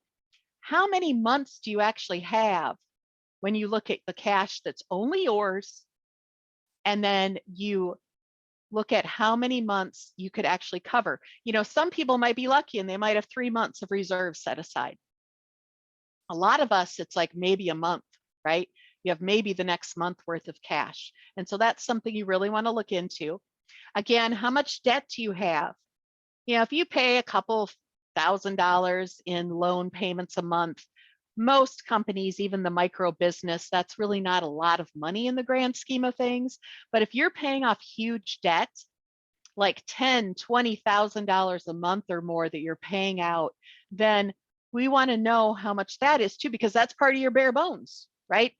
how many months do you actually have when you look at the cash that's only yours? And then you look at how many months you could actually cover. You know, some people might be lucky and they might have 3 months of reserves set aside. A lot of us, it's like maybe a month, right? You have maybe the next month worth of cash. And so that's something you really want to look into. Again, how much debt do you have? You know, if you pay a couple $1,000 in loan payments a month, most companies, even the micro business, that's really not a lot of money in the grand scheme of things. But if you're paying off huge debt, like $10,000, $20,000 a month or more that you're paying out, then we want to know how much that is too, because that's part of your bare bones, right?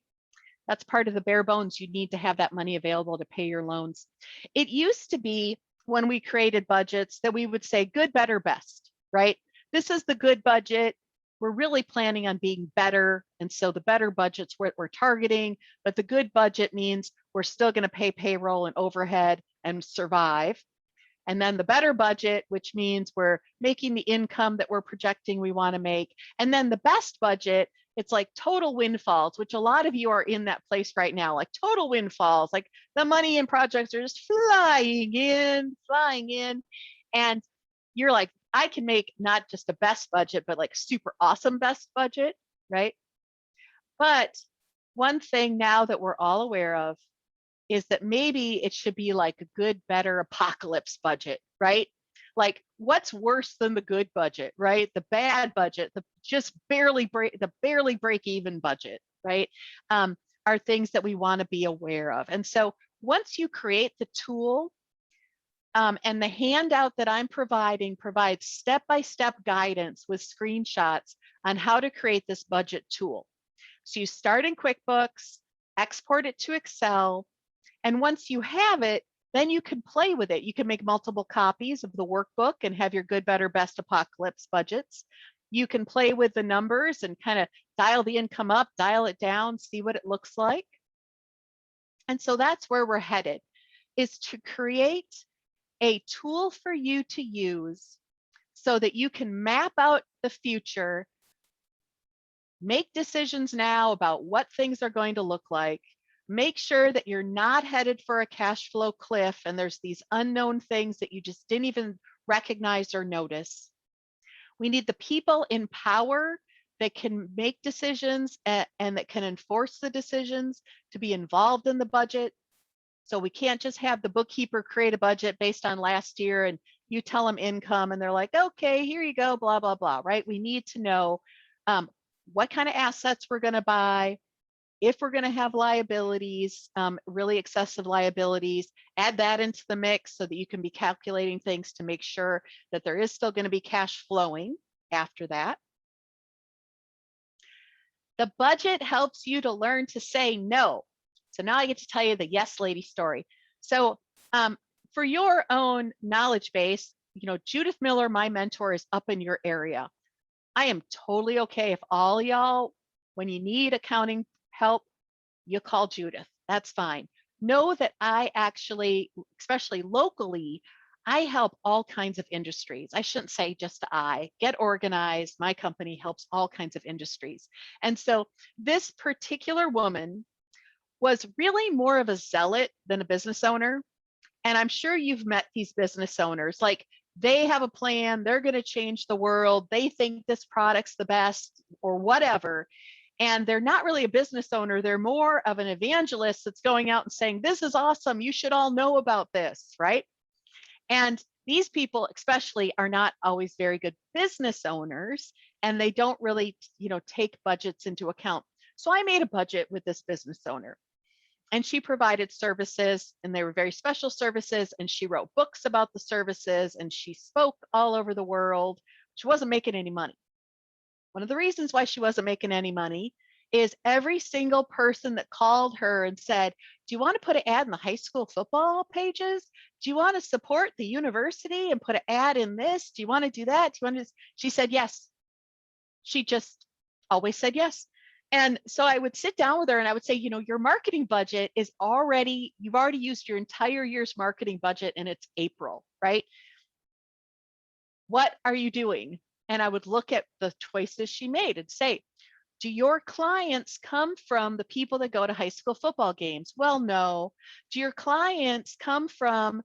That's part of the bare bones. You need to have that money available to pay your loans. It used to be when we created budgets that we would say good, better, best, right? This is the good budget. We're really planning on being better. And so the better budget's what we're targeting, but the good budget means we're still going to pay payroll and overhead and survive. And then the better budget, which means we're making the income that we're projecting we want to make. And then the best budget, it's like total windfalls, which a lot of you are in that place right now, like total windfalls, like the money and projects are just flying in. And you're like, I can make not just a best budget, but like super awesome best budget, right? But one thing now that we're all aware of is that maybe it should be like a good, better apocalypse budget, right? Like what's worse than the good budget, right? The bad budget, the barely break even budget, right? Are things that we want to be aware of. And so once you create the tool, and the handout that I'm providing provides step-by-step guidance with screenshots on how to create this budget tool. So you start in QuickBooks, export it to Excel, and once you have it, then you can play with it. You can make multiple copies of the workbook and have your good, better, best apocalypse budgets. You can play with the numbers and kind of dial the income up, dial it down, see what it looks like. And so that's where we're headed, is to create a tool for you to use so that you can map out the future, make decisions now about what things are going to look like, make sure that you're not headed for a cash flow cliff and there's these unknown things that you just didn't even recognize or notice. We need the people in power that can make decisions and that can enforce the decisions to be involved in the budget. So we can't just have the bookkeeper create a budget based on last year and you tell them income and they're like, okay, here you go, blah, blah, blah, right? We need to know what kind of assets we're going to buy, if we're going to have liabilities, really excessive liabilities, add that into the mix so that you can be calculating things to make sure that there is still going to be cash flowing after that. The budget helps you to learn to say no. So now I get to tell you the yes lady story. So for your own knowledge base, you know, Judith Miller, my mentor, is up in your area. I am totally okay if all y'all, when you need accounting help, you call Judith. That's fine. Know that I actually, especially locally, I help all kinds of industries. I shouldn't say just I. Get Organized, my company helps all kinds of industries. And so this particular woman was really more of a zealot than a business owner. And I'm sure you've met these business owners, like they have a plan, they're going to change the world, they think this product's the best or whatever. And they're not really a business owner, they're more of an evangelist that's going out and saying, this is awesome, you should all know about this, right? And these people especially are not always very good business owners, and they don't really, you know, take budgets into account. So I made a budget with this business owner, and she provided services, and they were very special services, and she wrote books about the services, and she spoke all over the world. She wasn't making any money. One of the reasons why she wasn't making any money is every single person that called her and said, do you want to put an ad in the high school football pages? Do you want to support the university and put an ad in this? Do you want to do that? Do you want to? She said yes. She just always said yes. And so I would sit down with her and I would say, your marketing budget is you've already used your entire year's marketing budget and it's April, right? What are you doing? And I would look at the choices she made and say, do your clients come from the people that go to high school football games? Well, no. Do your clients come from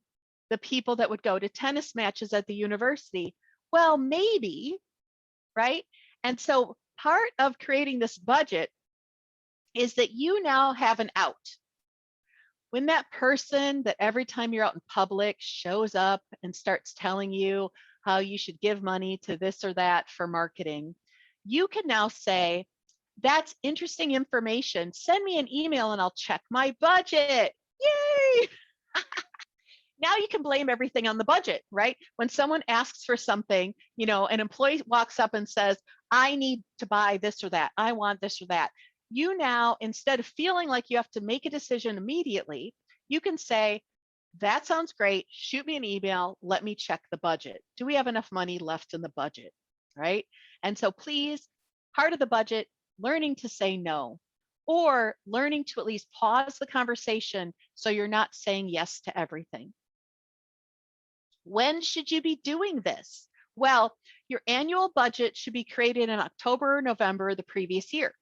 the people that would go to tennis matches at the university? Well, maybe, right? And so part of creating this budget is that you now have an out. When that person that every time you're out in public shows up and starts telling you how you should give money to this or that for marketing, you can now say, that's interesting information. Send me an email and I'll check my budget. Yay! Now you can blame everything on the budget, right? When someone asks for something, an employee walks up and says, I need to buy this or that. I want this or that. You now, instead of feeling like you have to make a decision immediately, you can say, that sounds great. Shoot me an email. Let me check the budget. Do we have enough money left in the budget, right? And so please, part of the budget, learning to say no, or learning to at least pause the conversation so you're not saying yes to everything. When should you be doing this? Well, your annual budget should be created in October or November of the previous year.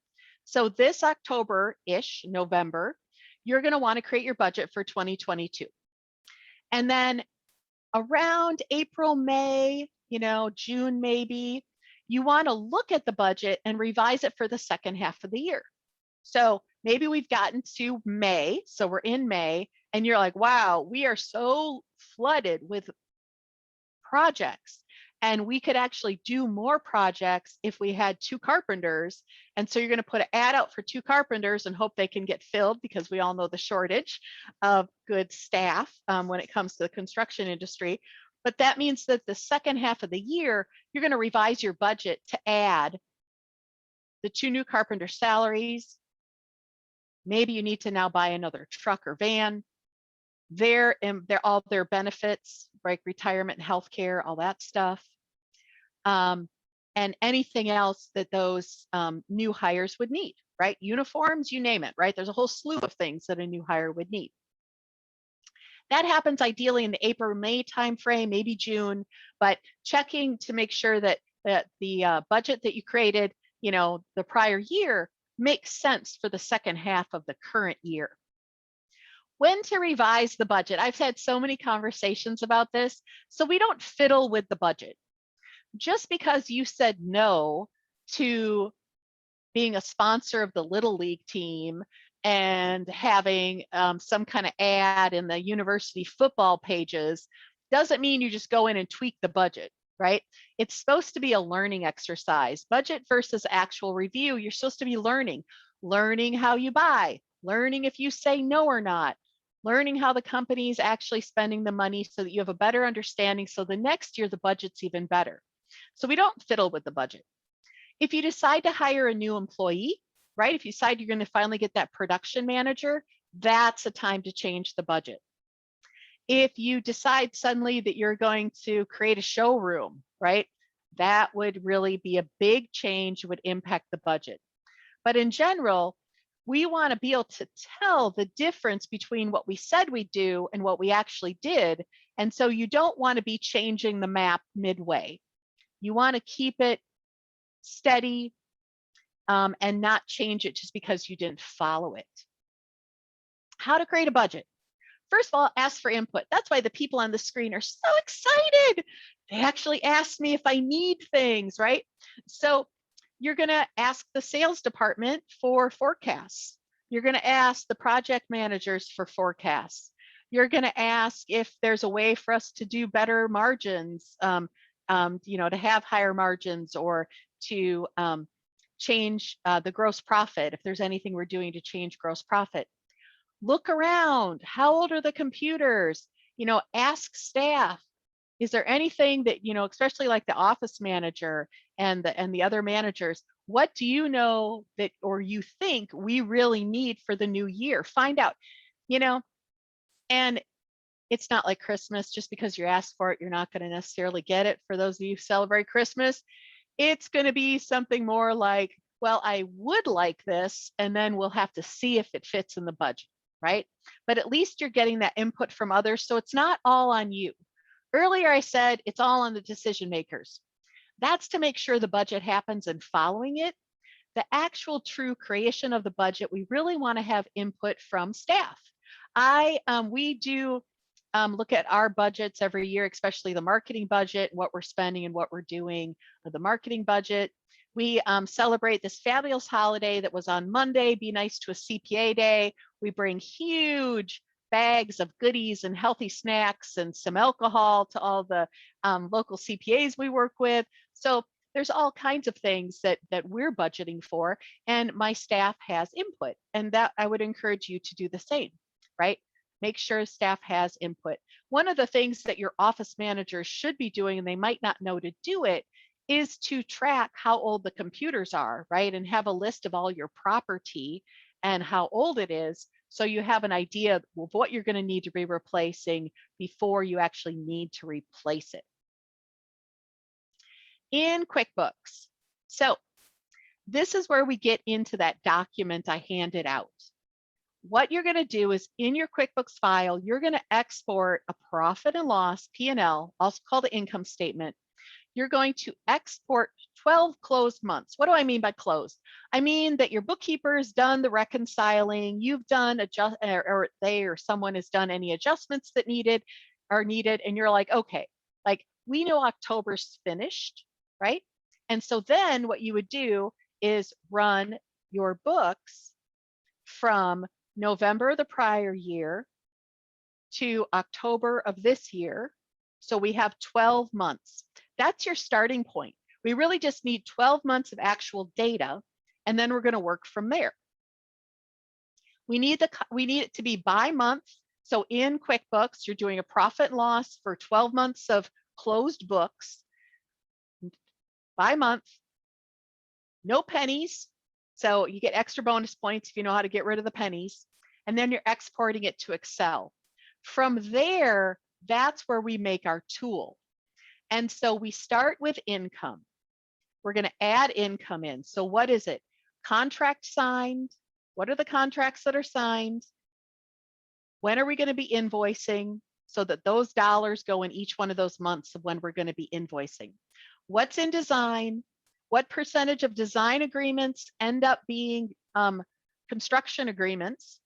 So this October-ish, November, you're going to want to create your budget for 2022. And then around April, May, June maybe, you want to look at the budget and revise it for the second half of the year. So maybe we've gotten to May, so we're in May, and you're like, wow, we are so flooded with projects. And we could actually do more projects if we had 2 carpenters. And so you're going to put an ad out for 2 carpenters and hope they can get filled, because we all know the shortage of good staff when it comes to the construction industry. But that means that the second half of the year, you're going to revise your budget to add the 2 new carpenter salaries. Maybe you need to now buy another truck or van. They're all their benefits, like retirement and healthcare, all that stuff. And anything else that those new hires would need, right? Uniforms, you name it, right? There's a whole slew of things that a new hire would need. That happens ideally in the April, May timeframe, maybe June, but checking to make sure that the budget that you created, the prior year makes sense for the second half of the current year. When to revise the budget. I've had so many conversations about this, so we don't fiddle with the budget. Just because you said no to being a sponsor of the Little League team and having some kind of ad in the university football pages doesn't mean you just go in and tweak the budget, right? It's supposed to be a learning exercise. Budget versus actual review, you're supposed to be learning how you buy, learning if you say no or not, learning how the company is actually spending the money so that you have a better understanding, so the next year the budget's even better. So we don't fiddle with the budget. If you decide to hire a new employee, right? If you decide you're going to finally get that production manager, that's a time to change the budget. If you decide suddenly that you're going to create a showroom, right? That would really be a big change, would impact the budget. But in general, we want to be able to tell the difference between what we said we'd do and what we actually did. And so you don't want to be changing the map midway. You want to keep it steady and not change it just because you didn't follow it. How to create a budget. First of all, ask for input. That's why the people on the screen are so excited. They actually ask me if I need things, right? So you're going to ask the sales department for forecasts. You're going to ask the project managers for forecasts. You're going to ask if there's a way for us to do better margins, to have higher margins, or to change the gross profit, if there's anything we're doing to change gross profit. Look around. How old are the computers? Ask staff. Is there anything that, especially like the office manager and the other managers, what do you know that, or you think we really need for the new year? Find out, and it's not like Christmas. Just because you're asked for it, you're not going to necessarily get it. For those of you who celebrate Christmas, it's going to be something more like, well, I would like this, and then we'll have to see if it fits in the budget, right? But at least you're getting that input from others, so it's not all on you. Earlier, I said it's all on the decision makers. That's to make sure the budget happens and following it. The actual true creation of the budget, we really want to have input from staff. We do look at our budgets every year, especially the marketing budget, what we're spending and what we're doing with the marketing budget. We celebrate this fabulous holiday that was on Monday, Be Nice to a CPA Day. We bring huge bags of goodies and healthy snacks and some alcohol to all the local CPAs we work with. So there's all kinds of things that we're budgeting for, and my staff has input, and that I would encourage you to do the same, right? Make sure staff has input. One of the things that your office managers should be doing, and they might not know to do it, is to track how old the computers are, right? And have a list of all your property and how old it is, so you have an idea of what you're going to need to be replacing before you actually need to replace it. In QuickBooks, so this is where we get into that document I handed out. What you're going to do is in your QuickBooks file, you're going to export a profit and loss, P&L, also called the income statement. You're going to export 12 closed months. What do I mean by closed? I mean that your bookkeeper has done the reconciling, you've done or they or someone has done any adjustments that are needed, and you're like, okay, like we know October's finished, right? And so then what you would do is run your books from November of the prior year to October of this year. So we have 12 months. That's your starting point. We really just need 12 months of actual data, and then we're going to work from there. We need it to be by month. So in QuickBooks, you're doing a profit and loss for 12 months of closed books by month, no pennies. So you get extra bonus points if you know how to get rid of the pennies, and then you're exporting it to Excel. From there, that's where we make our tool. And so we start with income. We're going to add income in. So what is it? Contract signed. What are the contracts that are signed? When are we going to be invoicing so that those dollars go in each one of those months of when we're going to be invoicing? What's in design? What percentage of design agreements end up being construction agreements?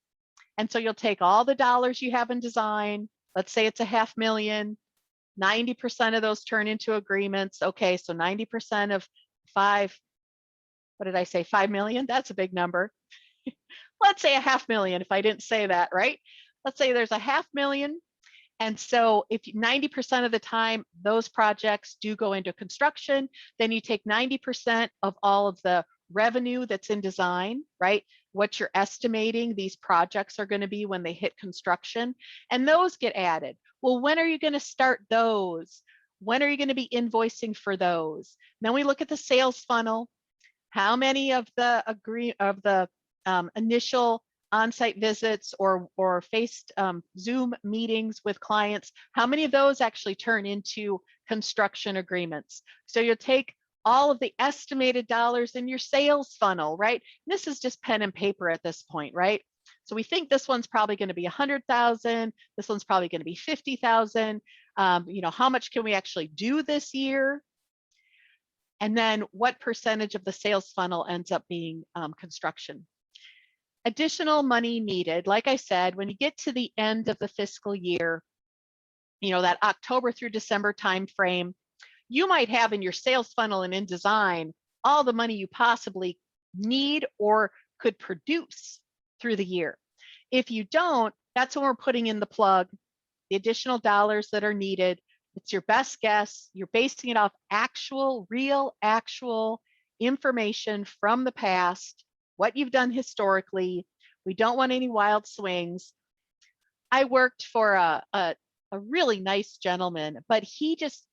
And so you'll take all the dollars you have in design. Let's say it's $500,000. 90% of those turn into agreements. Okay, so 90% of $5 million? That's a big number. Let's say $500,000 if I didn't say that, right? Let's say there's $500,000. And so if 90% of the time those projects do go into construction, then you take 90% of all of the revenue that's in design, right? What you're estimating these projects are going to be when they hit construction, and those get added. Well, when are you going to start those? When are you going to be invoicing for those? Then we look at the sales funnel. How many of the initial on-site visits or faced Zoom meetings with clients, how many of those actually turn into construction agreements? So you'll take all of the estimated dollars in your sales funnel, right? This is just pen and paper at this point, right? So we think this one's probably going to be 100,000. This one's probably going to be 50,000. How much can we actually do this year? And then what percentage of the sales funnel ends up being construction? Additional money needed. Like I said, when you get to the end of the fiscal year, that October through December timeframe, you might have in your sales funnel and in design all the money you possibly need or could produce through the year. If you don't, that's when we're putting in the plug, the additional dollars that are needed. It's your best guess. You're basing it off actual information from the past, what you've done historically. We don't want any wild swings. I worked for a really nice gentleman, but he just,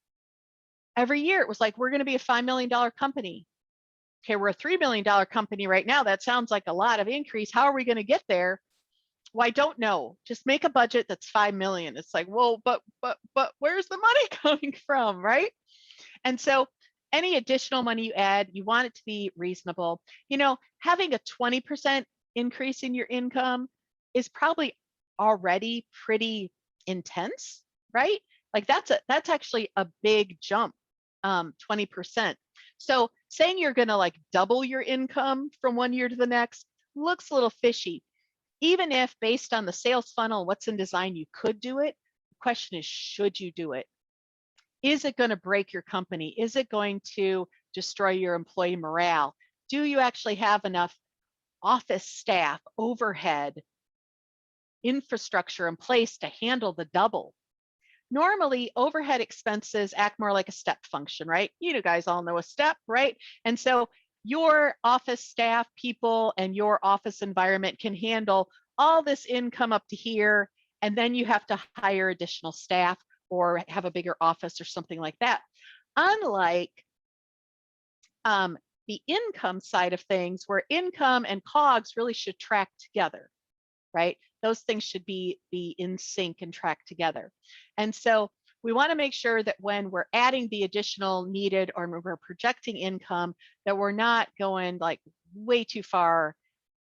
every year it was like, we're going to be a $5 million company. Okay, we're a $3 million company right now. That sounds like a lot of increase. How are we going to get there? Well, I don't know. Just make a budget that's 5 million. It's like, well, but where's the money coming from, right? And so any additional money you add, you want it to be reasonable. Having a 20% increase in your income is probably already pretty intense, right? Like that's actually a big jump, 20%. So saying you're going to like double your income from one year to the next looks a little fishy. Even if based on the sales funnel, what's in design, you could do it. The question is, should you do it? Is it going to break your company? Is it going to destroy your employee morale? Do you actually have enough office staff, overhead, infrastructure in place to handle the double? Normally, overhead expenses act more like a step function, right? You guys all know a step, right? And so your office staff people and your office environment can handle all this income up to here, and then you have to hire additional staff or have a bigger office or something like that. Unlike the income side of things, where income and COGS really should track together, right? Those things should be in sync and track together. And so we want to make sure that when we're adding the additional needed or we're projecting income, that we're not going like way too far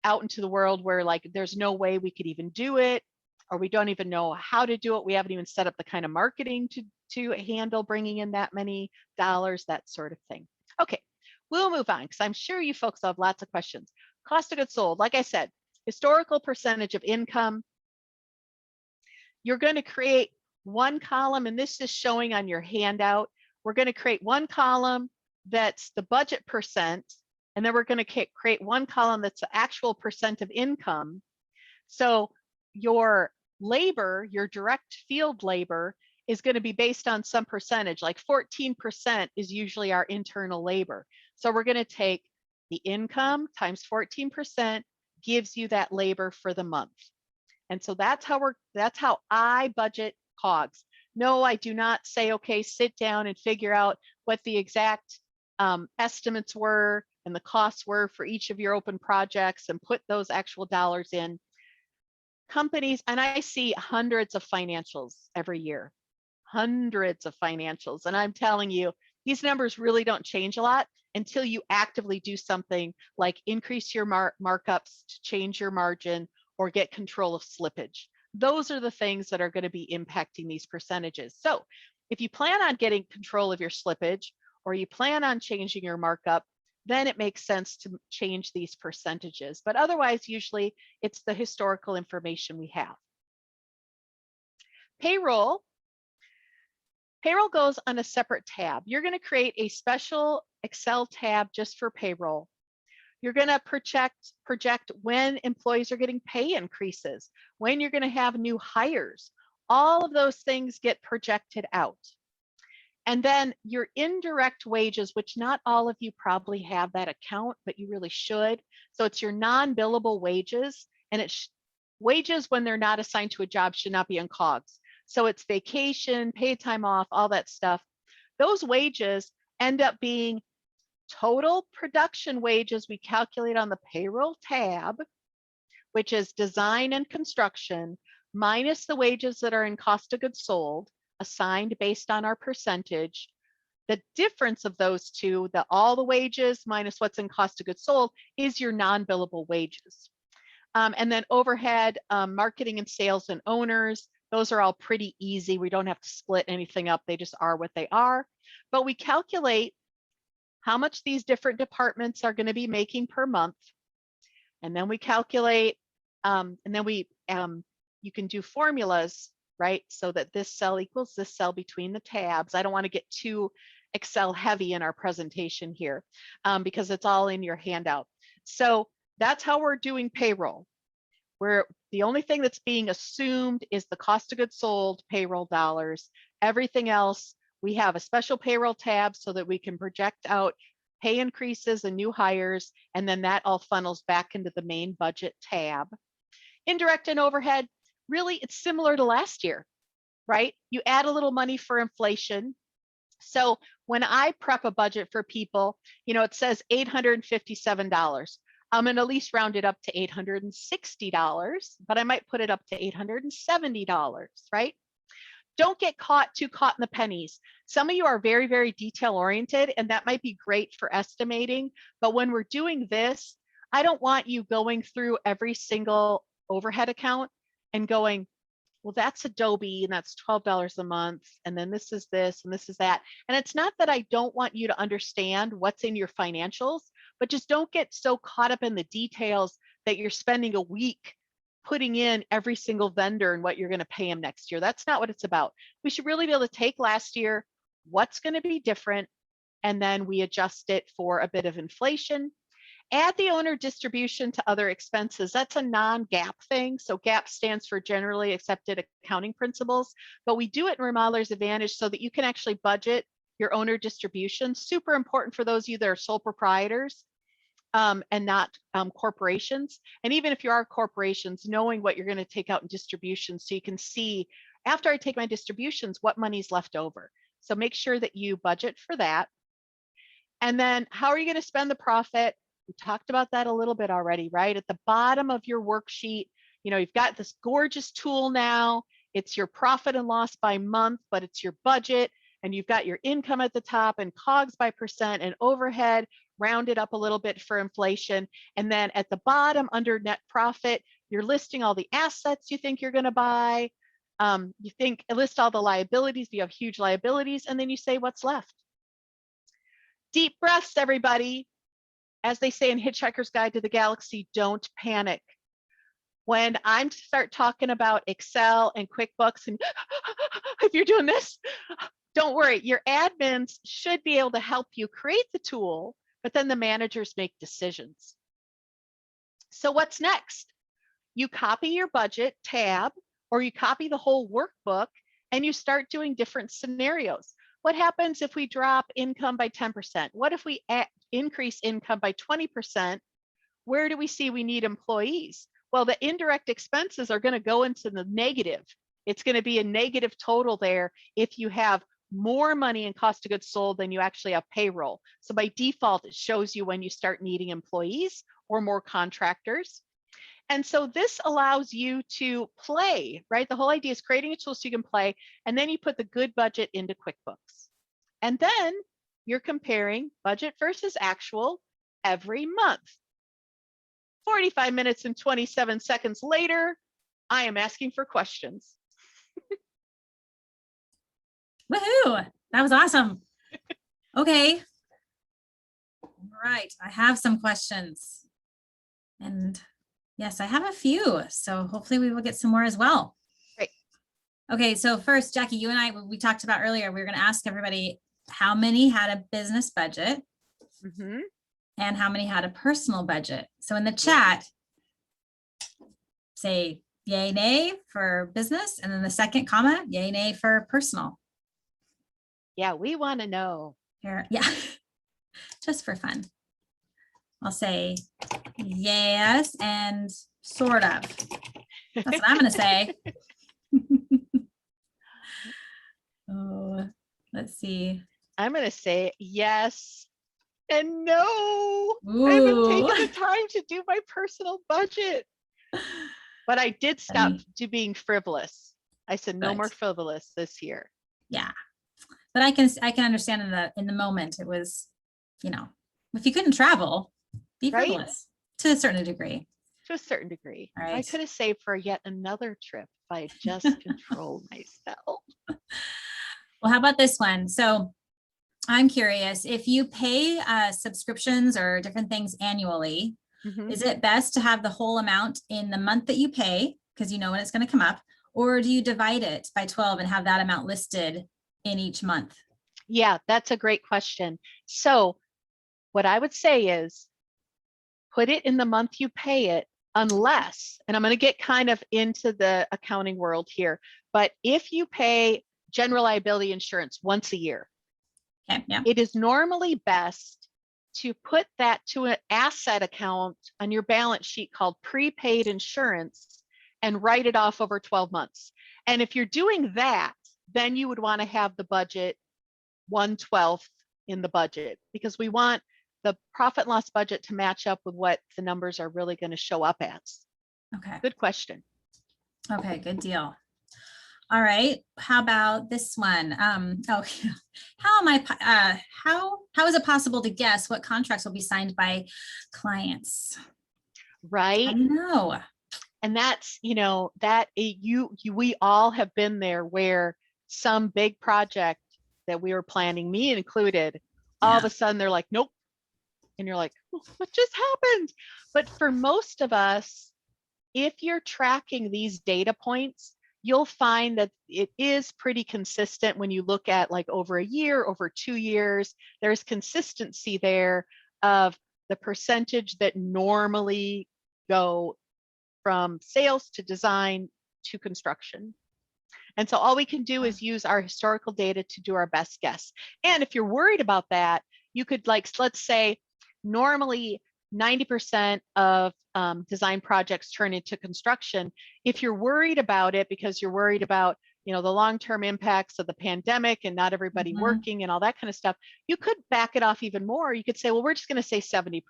out into the world where like there's no way we could even do it, or we don't even know how to do it. We haven't even set up the kind of marketing to handle bringing in that many dollars, that sort of thing. Okay, we'll move on because I'm sure you folks have lots of questions. Cost of goods sold, like I said, historical percentage of income. You're going to create one column, and this is showing on your handout. We're going to create one column that's the budget percent, and then we're going to create one column that's the actual percent of income. So your labor, your direct field labor, is going to be based on some percentage, like 14% is usually our internal labor. So we're going to take the income times 14% gives you that labor for the month. And so that's how I budget COGS. No, I do not say, okay, sit down and figure out what the exact estimates were and the costs were for each of your open projects and put those actual dollars in. Companies, and I see hundreds of financials every year, hundreds of financials. And I'm telling you, these numbers really don't change a lot until you actively do something like increase your markups to change your margin or get control of slippage. Those are the things that are going to be impacting these percentages. So if you plan on getting control of your slippage or you plan on changing your markup, then it makes sense to change these percentages. But otherwise, usually it's the historical information we have. Payroll. Payroll goes on a separate tab. You're going to create a special Excel tab just for payroll. You're going to project when employees are getting pay increases, when you're going to have new hires. All of those things get projected out. And then your indirect wages, which not all of you probably have that account, but you really should. So it's your non-billable wages, and it's wages when they're not assigned to a job should not be on COGS. So it's vacation, paid time off, all that stuff. Those wages end up being total production wages we calculate on the payroll tab, which is design and construction, minus the wages that are in cost of goods sold, assigned based on our percentage. The difference of those two, all the wages minus what's in cost of goods sold, is your non-billable wages. And then overhead, marketing and sales and owners, those are all pretty easy. We don't have to split anything up. They just are what they are. But we calculate how much these different departments are going to be making per month. And then we calculate, and then you can do formulas, right? So that this cell equals this cell between the tabs. I don't want to get too Excel heavy in our presentation here because it's all in your handout. So that's how we're doing payroll. Where the only thing that's being assumed is the cost of goods sold payroll dollars. Everything else, we have a special payroll tab so that we can project out pay increases and new hires, and then that all funnels back into the main budget tab. Indirect and overhead, really it's similar to last year, right? You add a little money for inflation. So when I prep a budget for people, it says $857. I'm going to at least round it up to $860, but I might put it up to $870, right? don't get too caught in the pennies. Some of you are very, very detail oriented, and that might be great for estimating. But when we're doing this, I don't want you going through every single overhead account and going, well, that's Adobe and that's $12 a month. And then this is this and this is that. And it's not that I don't want you to understand what's in your financials, but just don't get so caught up in the details that you're spending a week putting in every single vendor and what you're going to pay them next year. That's not what it's about. We should really be able to take last year, what's going to be different, and then we adjust it for a bit of inflation. Add the owner distribution to other expenses. That's a non-GAAP thing. So GAAP stands for generally accepted accounting principles, but we do it in Remodelers Advantage so that you can actually budget your owner distribution. Super important for those of you that are sole proprietors and not corporations. And even if you are corporations, knowing what you're going to take out in distributions so you can see, after I take my distributions, what money's left over. So make sure that you budget for that. And then how are you going to spend the profit? We talked about that a little bit already, right? At the bottom of your worksheet, you've got this gorgeous tool now. It's your profit and loss by month, but it's your budget. And you've got your income at the top and COGS by percent and overhead rounded up a little bit for inflation. And then at the bottom under net profit, you're listing all the assets you think you're going to buy. List all the liabilities. You have huge liabilities. And then you say what's left. Deep breaths, everybody. As they say in Hitchhiker's Guide to the Galaxy, don't panic. When I start talking about Excel and QuickBooks, and if you're doing this, don't worry, your admins should be able to help you create the tool, but then the managers make decisions. So what's next? You copy your budget tab, or you copy the whole workbook, and you start doing different scenarios. What happens if we drop income by 10%? What if we increase income by 20%? Where do we see we need employees? Well, the indirect expenses are going to go into the negative. It's going to be a negative total there if you have more money in cost of goods sold than you actually have payroll. So by default, it shows you when you start needing employees or more contractors. And so this allows you to play, right? The whole idea is creating a tool so you can play, and then you put the good budget into QuickBooks. And then you're comparing budget versus actual every month. 45 minutes and 27 seconds later, I am asking for questions. Woohoo! That was awesome. Okay. All right, I have some questions. And yes, I have a few. So hopefully we will get some more as well. Great. Okay, so first, Jackie, you and I, we talked about earlier, we were going to ask everybody how many had a business budget and how many had a personal budget. So in the chat, say yay, nay for business, and then the second comma, yay, nay for personal. Yeah, we want to know. Here, yeah, just for fun. I'll say yes and sort of. That's what I'm going to say. Oh, let's see. I'm going to say yes and no. Ooh. I haven't taken the time to do my personal budget. But I did stop being frivolous. I said no more frivolous this year. Yeah. But I can understand in the moment it was, if you couldn't travel, be frivolous to a certain degree. To a certain degree. Right. I could have saved for yet another trip if I had just controlled myself. Well, how about this one? So I'm curious, if you pay subscriptions or different things annually, is it best to have the whole amount in the month that you pay, because you know when it's going to come up, or do you divide it by 12 and have that amount listed in each month? Yeah, that's a great question. So what I would say is put it in the month you pay it, unless, and I'm going to get kind of into the accounting world here, but if you pay general liability insurance once a year, it is normally best to put that to an asset account on your balance sheet called prepaid insurance and write it off over 12 months. And if you're doing that, then you would want to have the budget 1/12 in the budget, because we want the profit and loss budget to match up with what the numbers are really going to show up as. Okay. Good question. Okay, good deal. All right. How about this one? Oh, how is it possible to guess what contracts will be signed by clients? I Right. know. And that's, we all have been there where some big project that we were planning, me included, all of a sudden they're like, nope. And you're like, "Oh, what just happened?" But for most of us, if you're tracking these data points, you'll find that it is pretty consistent when you look at like over a year, over 2 years, there's consistency there of the percentage that normally go from sales to design to construction. And so all we can do is use our historical data to do our best guess. And if you're worried about that, you could, like, let's say normally 90% of design projects turn into construction. If you're worried about it because you're worried about, the long-term impacts of the pandemic and not everybody working and all that kind of stuff, you could back it off even more. You could say, well, we're just going to say 70%,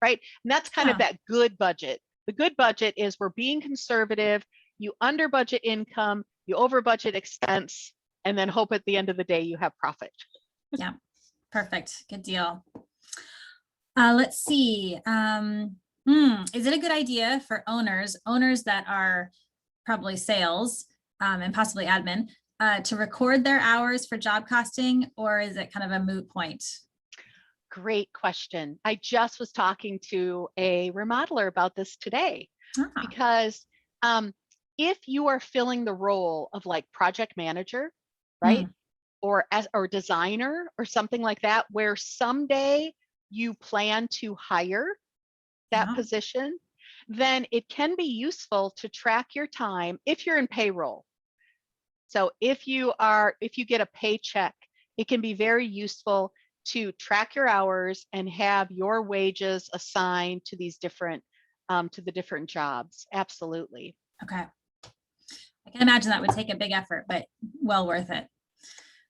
right? And that's kind of that good budget. The good budget is we're being conservative. You under budget income, you over budget expense, and then hope at the end of the day you have profit. Yeah, perfect. Good deal. Let's see. Is it a good idea for owners that are probably sales and possibly admin to record their hours for job costing, or is it kind of a moot point? Great question. I just was talking to a remodeler about this today because if you are filling the role of like project manager, right? Or designer or something like that, where someday you plan to hire that position, then it can be useful to track your time if you're in payroll. So if you get a paycheck, it can be very useful to track your hours and have your wages assigned to these different to the different jobs. Absolutely. Okay. I can imagine that would take a big effort, but well worth it.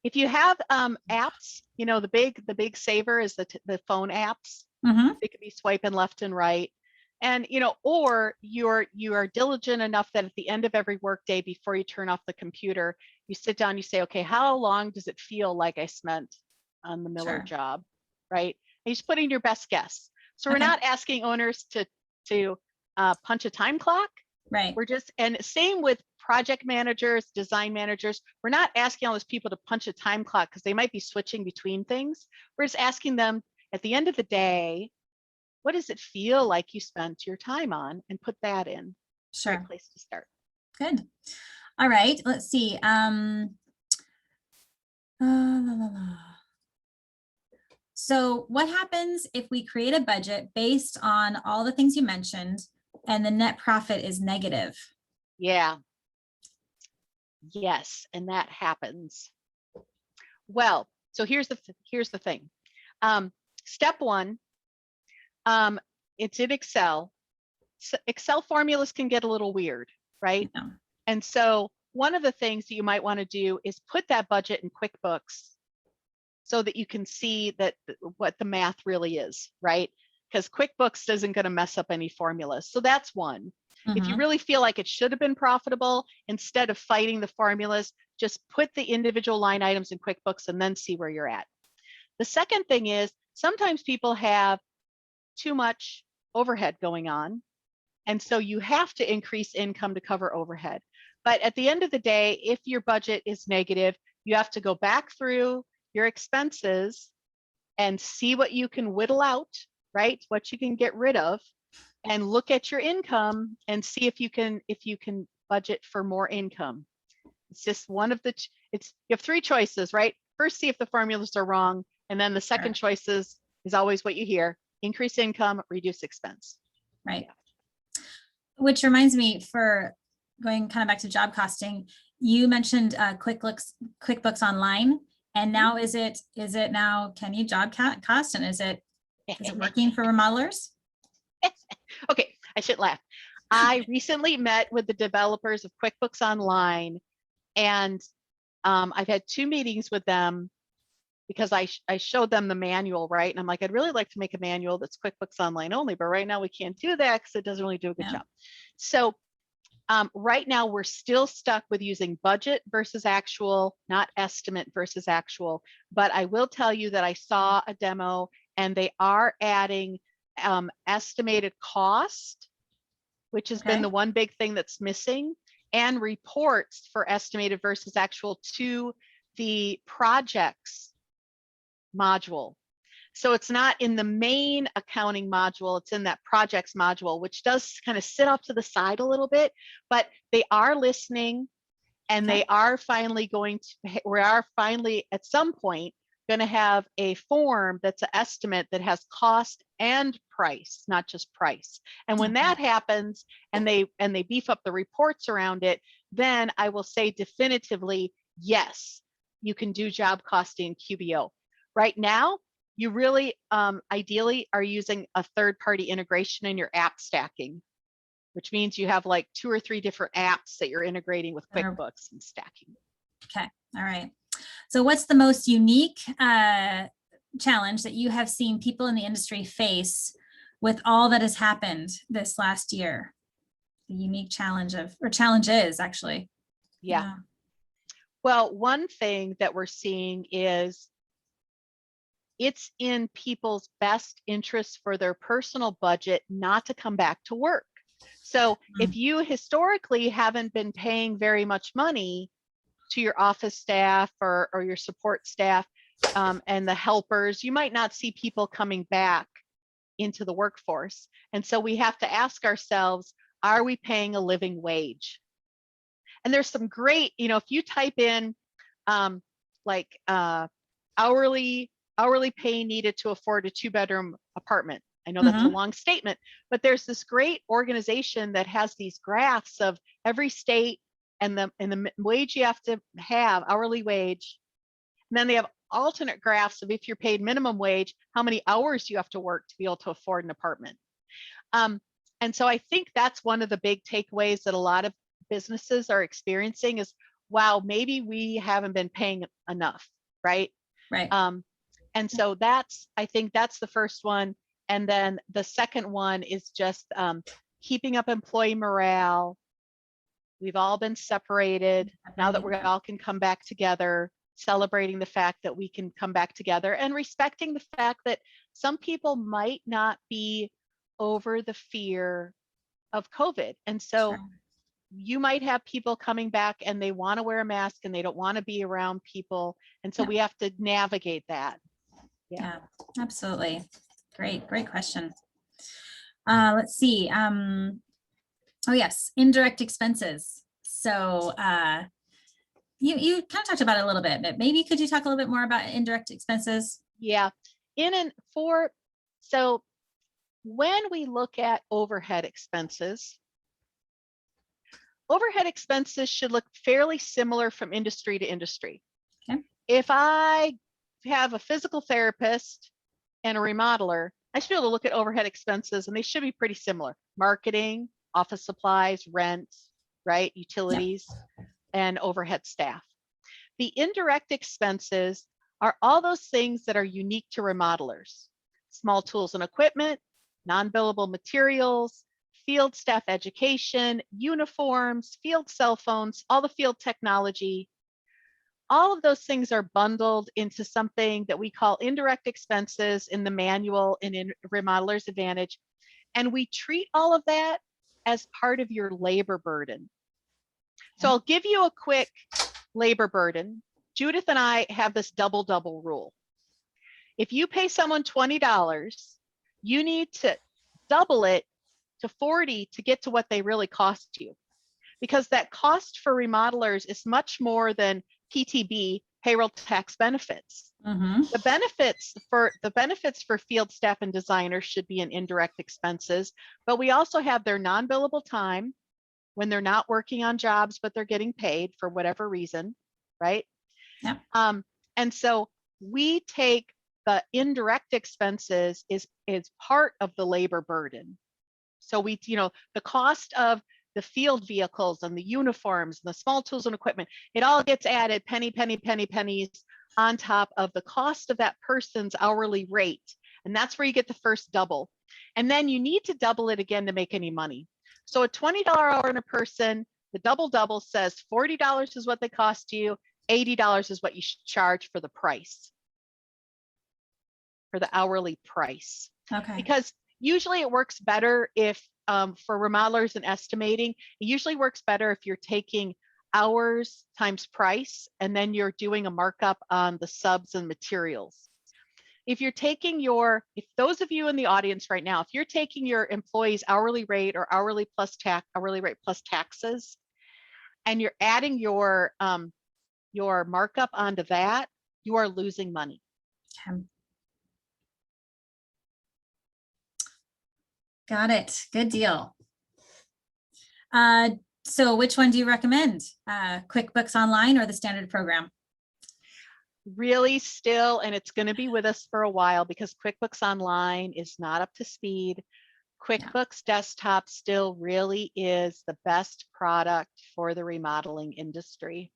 If you have apps, the big saver is the phone apps. They could be swiping left and right. And, or you are diligent enough that at the end of every workday, before you turn off the computer, you sit down, you say, okay, how long does it feel like I spent on the Miller job, right? And you're just putting your best guess. So we're not asking owners to punch a time clock. Right. We're just, and same with project managers, design managers, we're not asking all those people to punch a time clock because they might be switching between things. We're just asking them at the end of the day, what does it feel like you spent your time on, and put that in. Sure. Great place to start. Good. All right. Let's see. So what happens if we create a budget based on all the things you mentioned and the net profit is negative? Yeah. Yes, and that happens. Well, so here's the thing. Step one, it's in Excel. Excel formulas can get a little weird, right? Yeah. And so one of the things that you might want to do is put that budget in QuickBooks so that you can see that what the math really is, right? Because QuickBooks isn't going to mess up any formulas. So that's one. If you really feel like it should have been profitable, instead of fighting the formulas, just put the individual line items in QuickBooks and then see where you're at. The second thing is sometimes people have too much overhead going on. And so you have to increase income to cover overhead. But at the end of the day, if your budget is negative, you have to go back through your expenses and see what you can whittle out, right? What you can get rid of, and look at your income and see if you can budget for more income. It's just one of the, you have three choices, right? First, see if the formulas are wrong. And then the second choice is always what you hear: increase income, reduce expense. Right. Which reminds me, for going kind of back to job costing, you mentioned QuickBooks Online, and now is it now, can you job cost, and is it working for remodelers? Okay, I shouldn't laugh. I recently met with the developers of QuickBooks Online, and I've had 2 meetings with them because I showed them the manual, right? And I'm like, I'd really like to make a manual that's QuickBooks Online only, but right now we can't do that because it doesn't really do a good job. So Right now, we're still stuck with using budget versus actual, not estimate versus actual. But I will tell you that I saw a demo and they are adding estimated cost, which has been the one big thing that's missing, and reports for estimated versus actual to the projects module. So it's not in the main accounting module, it's in that projects module, which does kind of sit off to the side a little bit, but they are listening and they are finally we are finally at some point going to have a form that's an estimate that has cost and price, not just price. And when that happens and they beef up the reports around it, then I will say definitively, yes, you can do job costing QBO. Right now, you really ideally are using a third-party integration in your app stacking, which means you have like 2 or 3 different apps that you're integrating with QuickBooks and stacking. Okay, all right. So what's the most unique challenge that you have seen people in the industry face with all that has happened this last year? The unique challenge or challenges actually. Yeah. Well, one thing that we're seeing is it's in people's best interest for their personal budget not to come back to work. So if you historically haven't been paying very much money to your office staff or your support staff and the helpers, you might not see people coming back into the workforce. And so we have to ask ourselves, are we paying a living wage? And there's some great, if you type in hourly pay needed to afford a 2-bedroom apartment. I know that's a long statement, but there's this great organization that has these graphs of every state and the wage you have to have, hourly wage. And then they have alternate graphs of if you're paid minimum wage, how many hours you have to work to be able to afford an apartment. And so I think that's one of the big takeaways that a lot of businesses are experiencing is, wow, maybe we haven't been paying enough, right? Right. And so I think that's the first one. And then the second one is just keeping up employee morale. We've all been separated. Now that we all can come back together, celebrating the fact that we can come back together and respecting the fact that some people might not be over the fear of COVID. And so you might have people coming back and they want to wear a mask and they don't want to be around people. And so we have to navigate that. Yeah, absolutely. Great question. Let's see. Oh yes, indirect expenses. So you kind of talked about it a little bit, but maybe could you talk a little bit more about indirect expenses? Yeah, so when we look at overhead expenses should look fairly similar from industry to industry. Okay. If I have a physical therapist and a remodeler, I should be able to look at overhead expenses and they should be pretty similar. Marketing, office supplies, rent, right? Utilities, and overhead staff. The indirect expenses are all those things that are unique to remodelers. Small tools and equipment, non-billable materials, field staff education, uniforms, field cell phones, all the field technology. All of those things are bundled into something that we call indirect expenses in the manual and in Remodeler's Advantage. And we treat all of that as part of your labor burden. So I'll give you a quick labor burden. Judith and I have this double rule. If you pay someone $20, you need to double it to 40 to get to what they really cost you. Because that cost for remodelers is much more than PTB, payroll tax benefits. The benefits for field staff and designers should be in indirect expenses, but we also have their non-billable time when they're not working on jobs, but they're getting paid for whatever reason, right? Yep. And so we take the indirect expenses is part of the labor burden. So we, the cost of the field vehicles and the uniforms and the small tools and equipment, it all gets added pennies on top of the cost of that person's hourly rate. And that's where you get the first double. And then you need to double it again to make any money. So a $20 hour in a person, the double says $40 is what they cost you, $80 is what you should charge for the price, for the hourly price. Okay. Because usually it works better if, for remodelers and estimating, it usually works better if you're taking hours times price, and then you're doing a markup on the subs and materials. If you're taking your, if those of you in the audience right now, if you're taking your employee's hourly rate or hourly rate plus taxes, and you're adding your markup onto that, you are losing money. Okay. Got it. Good deal. So which one do you recommend? QuickBooks Online or the standard program? Really still, and it's going to be with us for a while because QuickBooks Online is not up to speed. QuickBooks Desktop still really is the best product for the remodeling industry.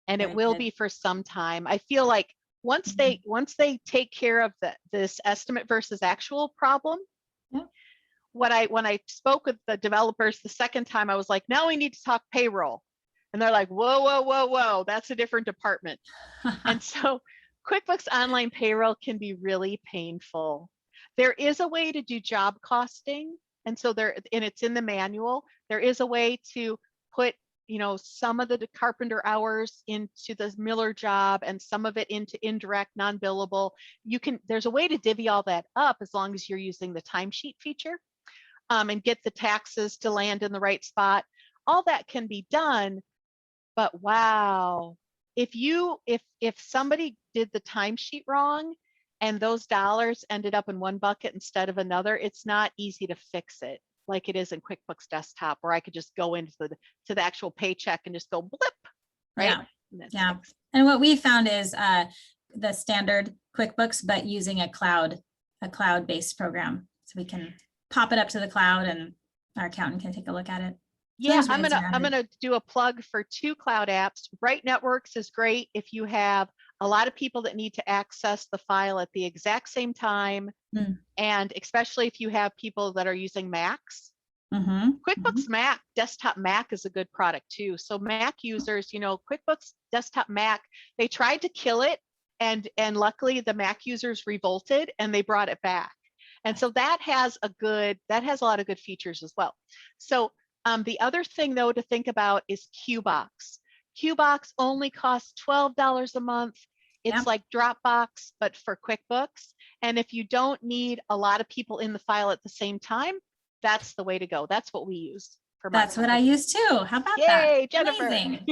And it will be for some time. I feel like once they take care of this estimate versus actual problem, when I spoke with the developers the second time, I was like, now we need to talk payroll. And they're like, whoa, that's a different department. And so QuickBooks Online payroll can be really painful. There is a way to do job costing. And so and it's in the manual, there is a way to put, some of the carpenter hours into the Miller job and some of it into indirect non-billable. There's a way to divvy all that up as long as you're using the timesheet feature, and get the taxes to land in the right spot. All that can be done, but wow, if somebody did the timesheet wrong and those dollars ended up in one bucket instead of another, it's not easy to fix it like it is in QuickBooks Desktop, where I could just go into the actual paycheck and just go blip, right? Yeah. And what we found is the standard QuickBooks, but using a cloud-based program, so we can pop it up to the cloud and our accountant can take a look at it. Yeah, I'm gonna do a plug for 2 cloud apps. Bright Networks is great if you have a lot of people that need to access the file at the exact same time, and especially if you have people that are using Macs. QuickBooks Mac, Desktop Mac is a good product too. So Mac users, QuickBooks Desktop Mac, they tried to kill it, and luckily the Mac users revolted and they brought it back. And so that has a lot of good features as well. So the other thing though to think about is QBox. QBox only costs $12 a month. It's like Dropbox, but for QuickBooks. And if you don't need a lot of people in the file at the same time, that's the way to go. That's what we use. That's what I use too. How about that? Yay, Jennifer. Amazing.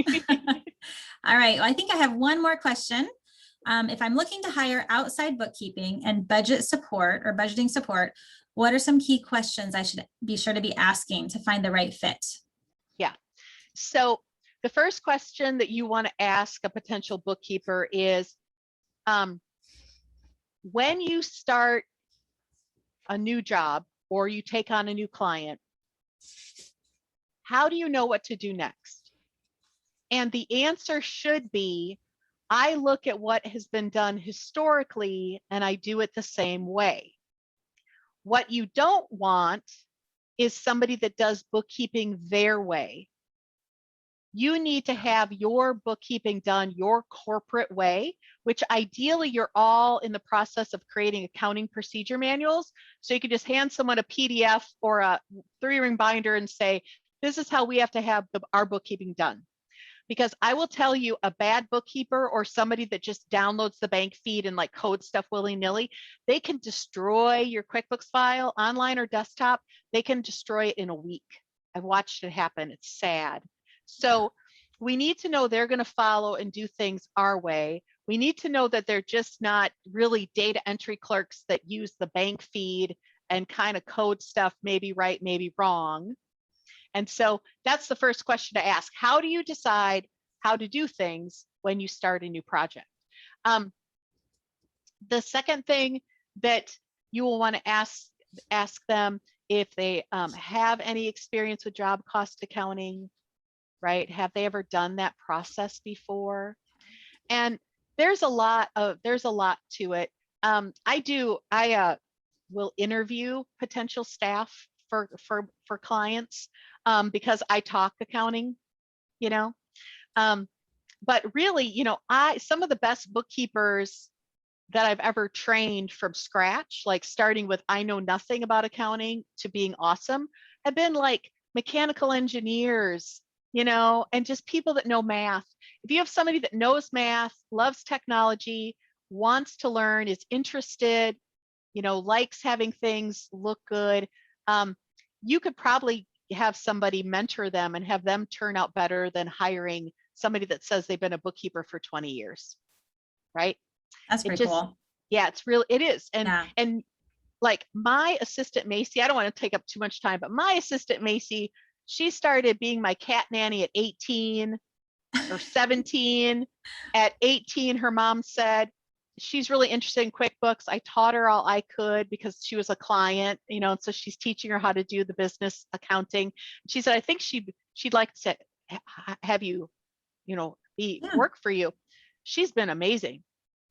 All right. Well, I think I have one more question. If I'm looking to hire outside bookkeeping and budget support or budgeting support, what are some key questions I should be sure to be asking to find the right fit? Yeah. So the first question that you want to ask a potential bookkeeper is, when you start a new job or you take on a new client, how do you know what to do next? And the answer should be, I look at what has been done historically and I do it the same way. What you don't want is somebody that does bookkeeping their way. You need to have your bookkeeping done your corporate way, which ideally you're all in the process of creating accounting procedure manuals. So you can just hand someone a PDF or a 3-ring binder and say, this is how we have to have our bookkeeping done. Because I will tell you, a bad bookkeeper or somebody that just downloads the bank feed and like codes stuff willy-nilly, they can destroy your QuickBooks file online or desktop. They can destroy it in a week. I've watched it happen. It's sad. So we need to know they're going to follow and do things our way. We need to know that they're just not really data entry clerks that use the bank feed and kind of code stuff, maybe right, maybe wrong. And so that's the first question to ask. How do you decide how to do things when you start a new project? The second thing that you will want to ask them if they have any experience with job cost accounting, right? Have they ever done that process before? And there's a lot to it. I will interview potential staff for clients because I talk accounting, you know. But really, you know, some of the best bookkeepers that I've ever trained from scratch, like starting with I know nothing about accounting to being awesome, have been like mechanical engineers, you know, and just people that know math. If you have somebody that knows math, loves technology, wants to learn, is interested, you know, likes having things look good, you could probably have somebody mentor them and have them turn out better than hiring somebody that says they've been a bookkeeper for 20 years, right? That's pretty cool. Yeah, it's real. It is. Yeah. And like my assistant Macy, I don't want to take up too much time, but my assistant Macy, she started being my cat nanny at 18 or 17. At 18, her mom said she's really interested in QuickBooks. I taught her all I could because she was a client, you know, and so she's teaching her how to do the business accounting. She said, I think she'd like to have you, you know, work for you. She's been amazing.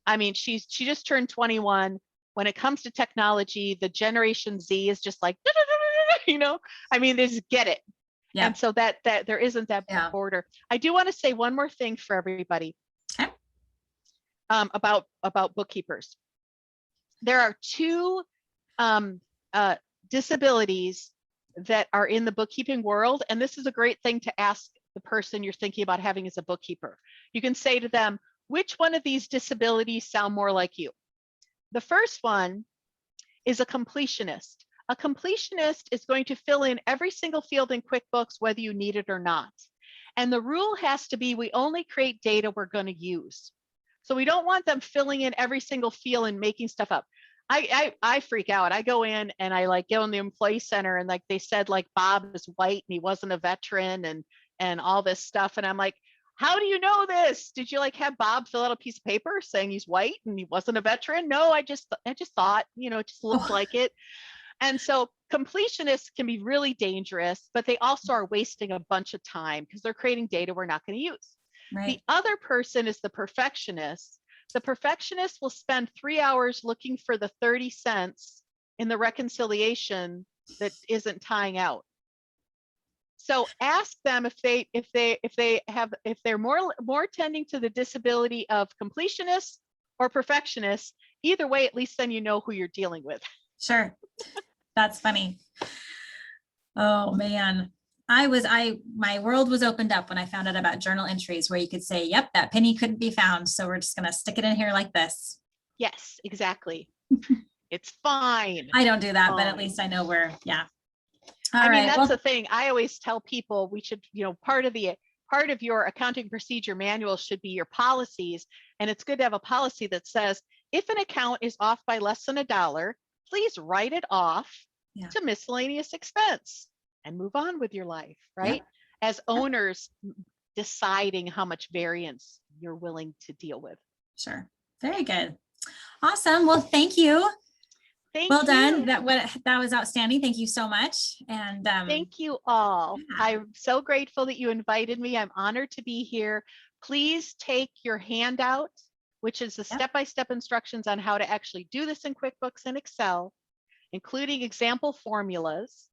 I mean, she just turned 21. When it comes to technology, the Generation Z is just like, you know, I mean, they just get it. Yeah. And so that there isn't that border. I do want to say one more thing for everybody. Okay. About bookkeepers. There are two disabilities that are in the bookkeeping world, and this is a great thing to ask the person you're thinking about having as a bookkeeper. You can say to them, which one of these disabilities sound more like you? The first one is a completionist. A completionist is going to fill in every single field in QuickBooks, whether you need it or not. And the rule has to be, we only create data we're going to use. So we don't want them filling in every single field and making stuff up. I freak out. I go in and I like go in the employee center and like they said like Bob is white and he wasn't a veteran and all this stuff. And I'm like, how do you know this? Did you like have Bob fill out a piece of paper saying he's white and he wasn't a veteran? No, I just thought, you know, it just looked like it. And so completionists can be really dangerous, but they also are wasting a bunch of time because they're creating data we're not going to use. Right. The other person is the perfectionist. The perfectionist will spend 3 hours looking for the 30 cents in the reconciliation that isn't tying out. So ask them if they're more tending to the disability of completionists or perfectionists. Either way, at least then you know who you're dealing with. Sure. That's funny. Oh man. My world was opened up when I found out about journal entries where you could say, yep, that penny couldn't be found. So we're just going to stick it in here like this. Yes, exactly. It's fine. I don't do that, but at least I know where, yeah. I mean, that's the thing. I always tell people we should, you know, part of your accounting procedure manual should be your policies. And it's good to have a policy that says, if an account is off by less than $1, please write it off to miscellaneous expense and move on with your life, right? Yeah. As owners deciding how much variance you're willing to deal with. Sure. Very good. Awesome. Well, thank you. Well done. That was outstanding. Thank you so much. And thank you all. Yeah. I'm so grateful that you invited me. I'm honored to be here. Please take your handout, which is the step-by-step instructions on how to actually do this in QuickBooks and Excel, including example formulas,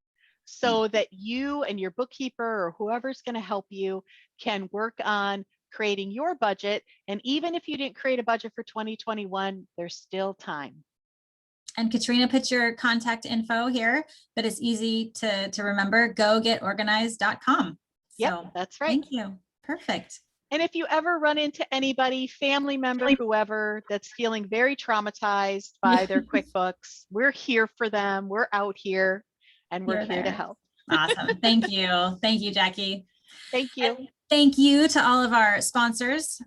so that you and your bookkeeper or whoever's going to help you can work on creating your budget. And even if you didn't create a budget for 2021, there's still time. And Katrina put your contact info here, but it's easy to remember, gogetorganized.com. Yep, that's right. Thank you. Perfect. And if you ever run into anybody, family member, whoever, that's feeling very traumatized by their QuickBooks, we're here for them. We're out here and we're here to help. Awesome. Thank you. Thank you, Jackie. Thank you. And thank you to all of our sponsors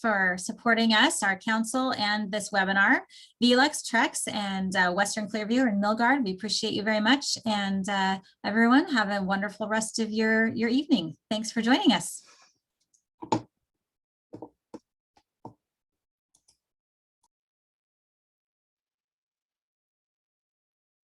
for supporting us, our council, and this webinar. VLUX, Trex, and Western Clearview and Milgard. We appreciate you very much. And everyone, have a wonderful rest of your evening. Thanks for joining us.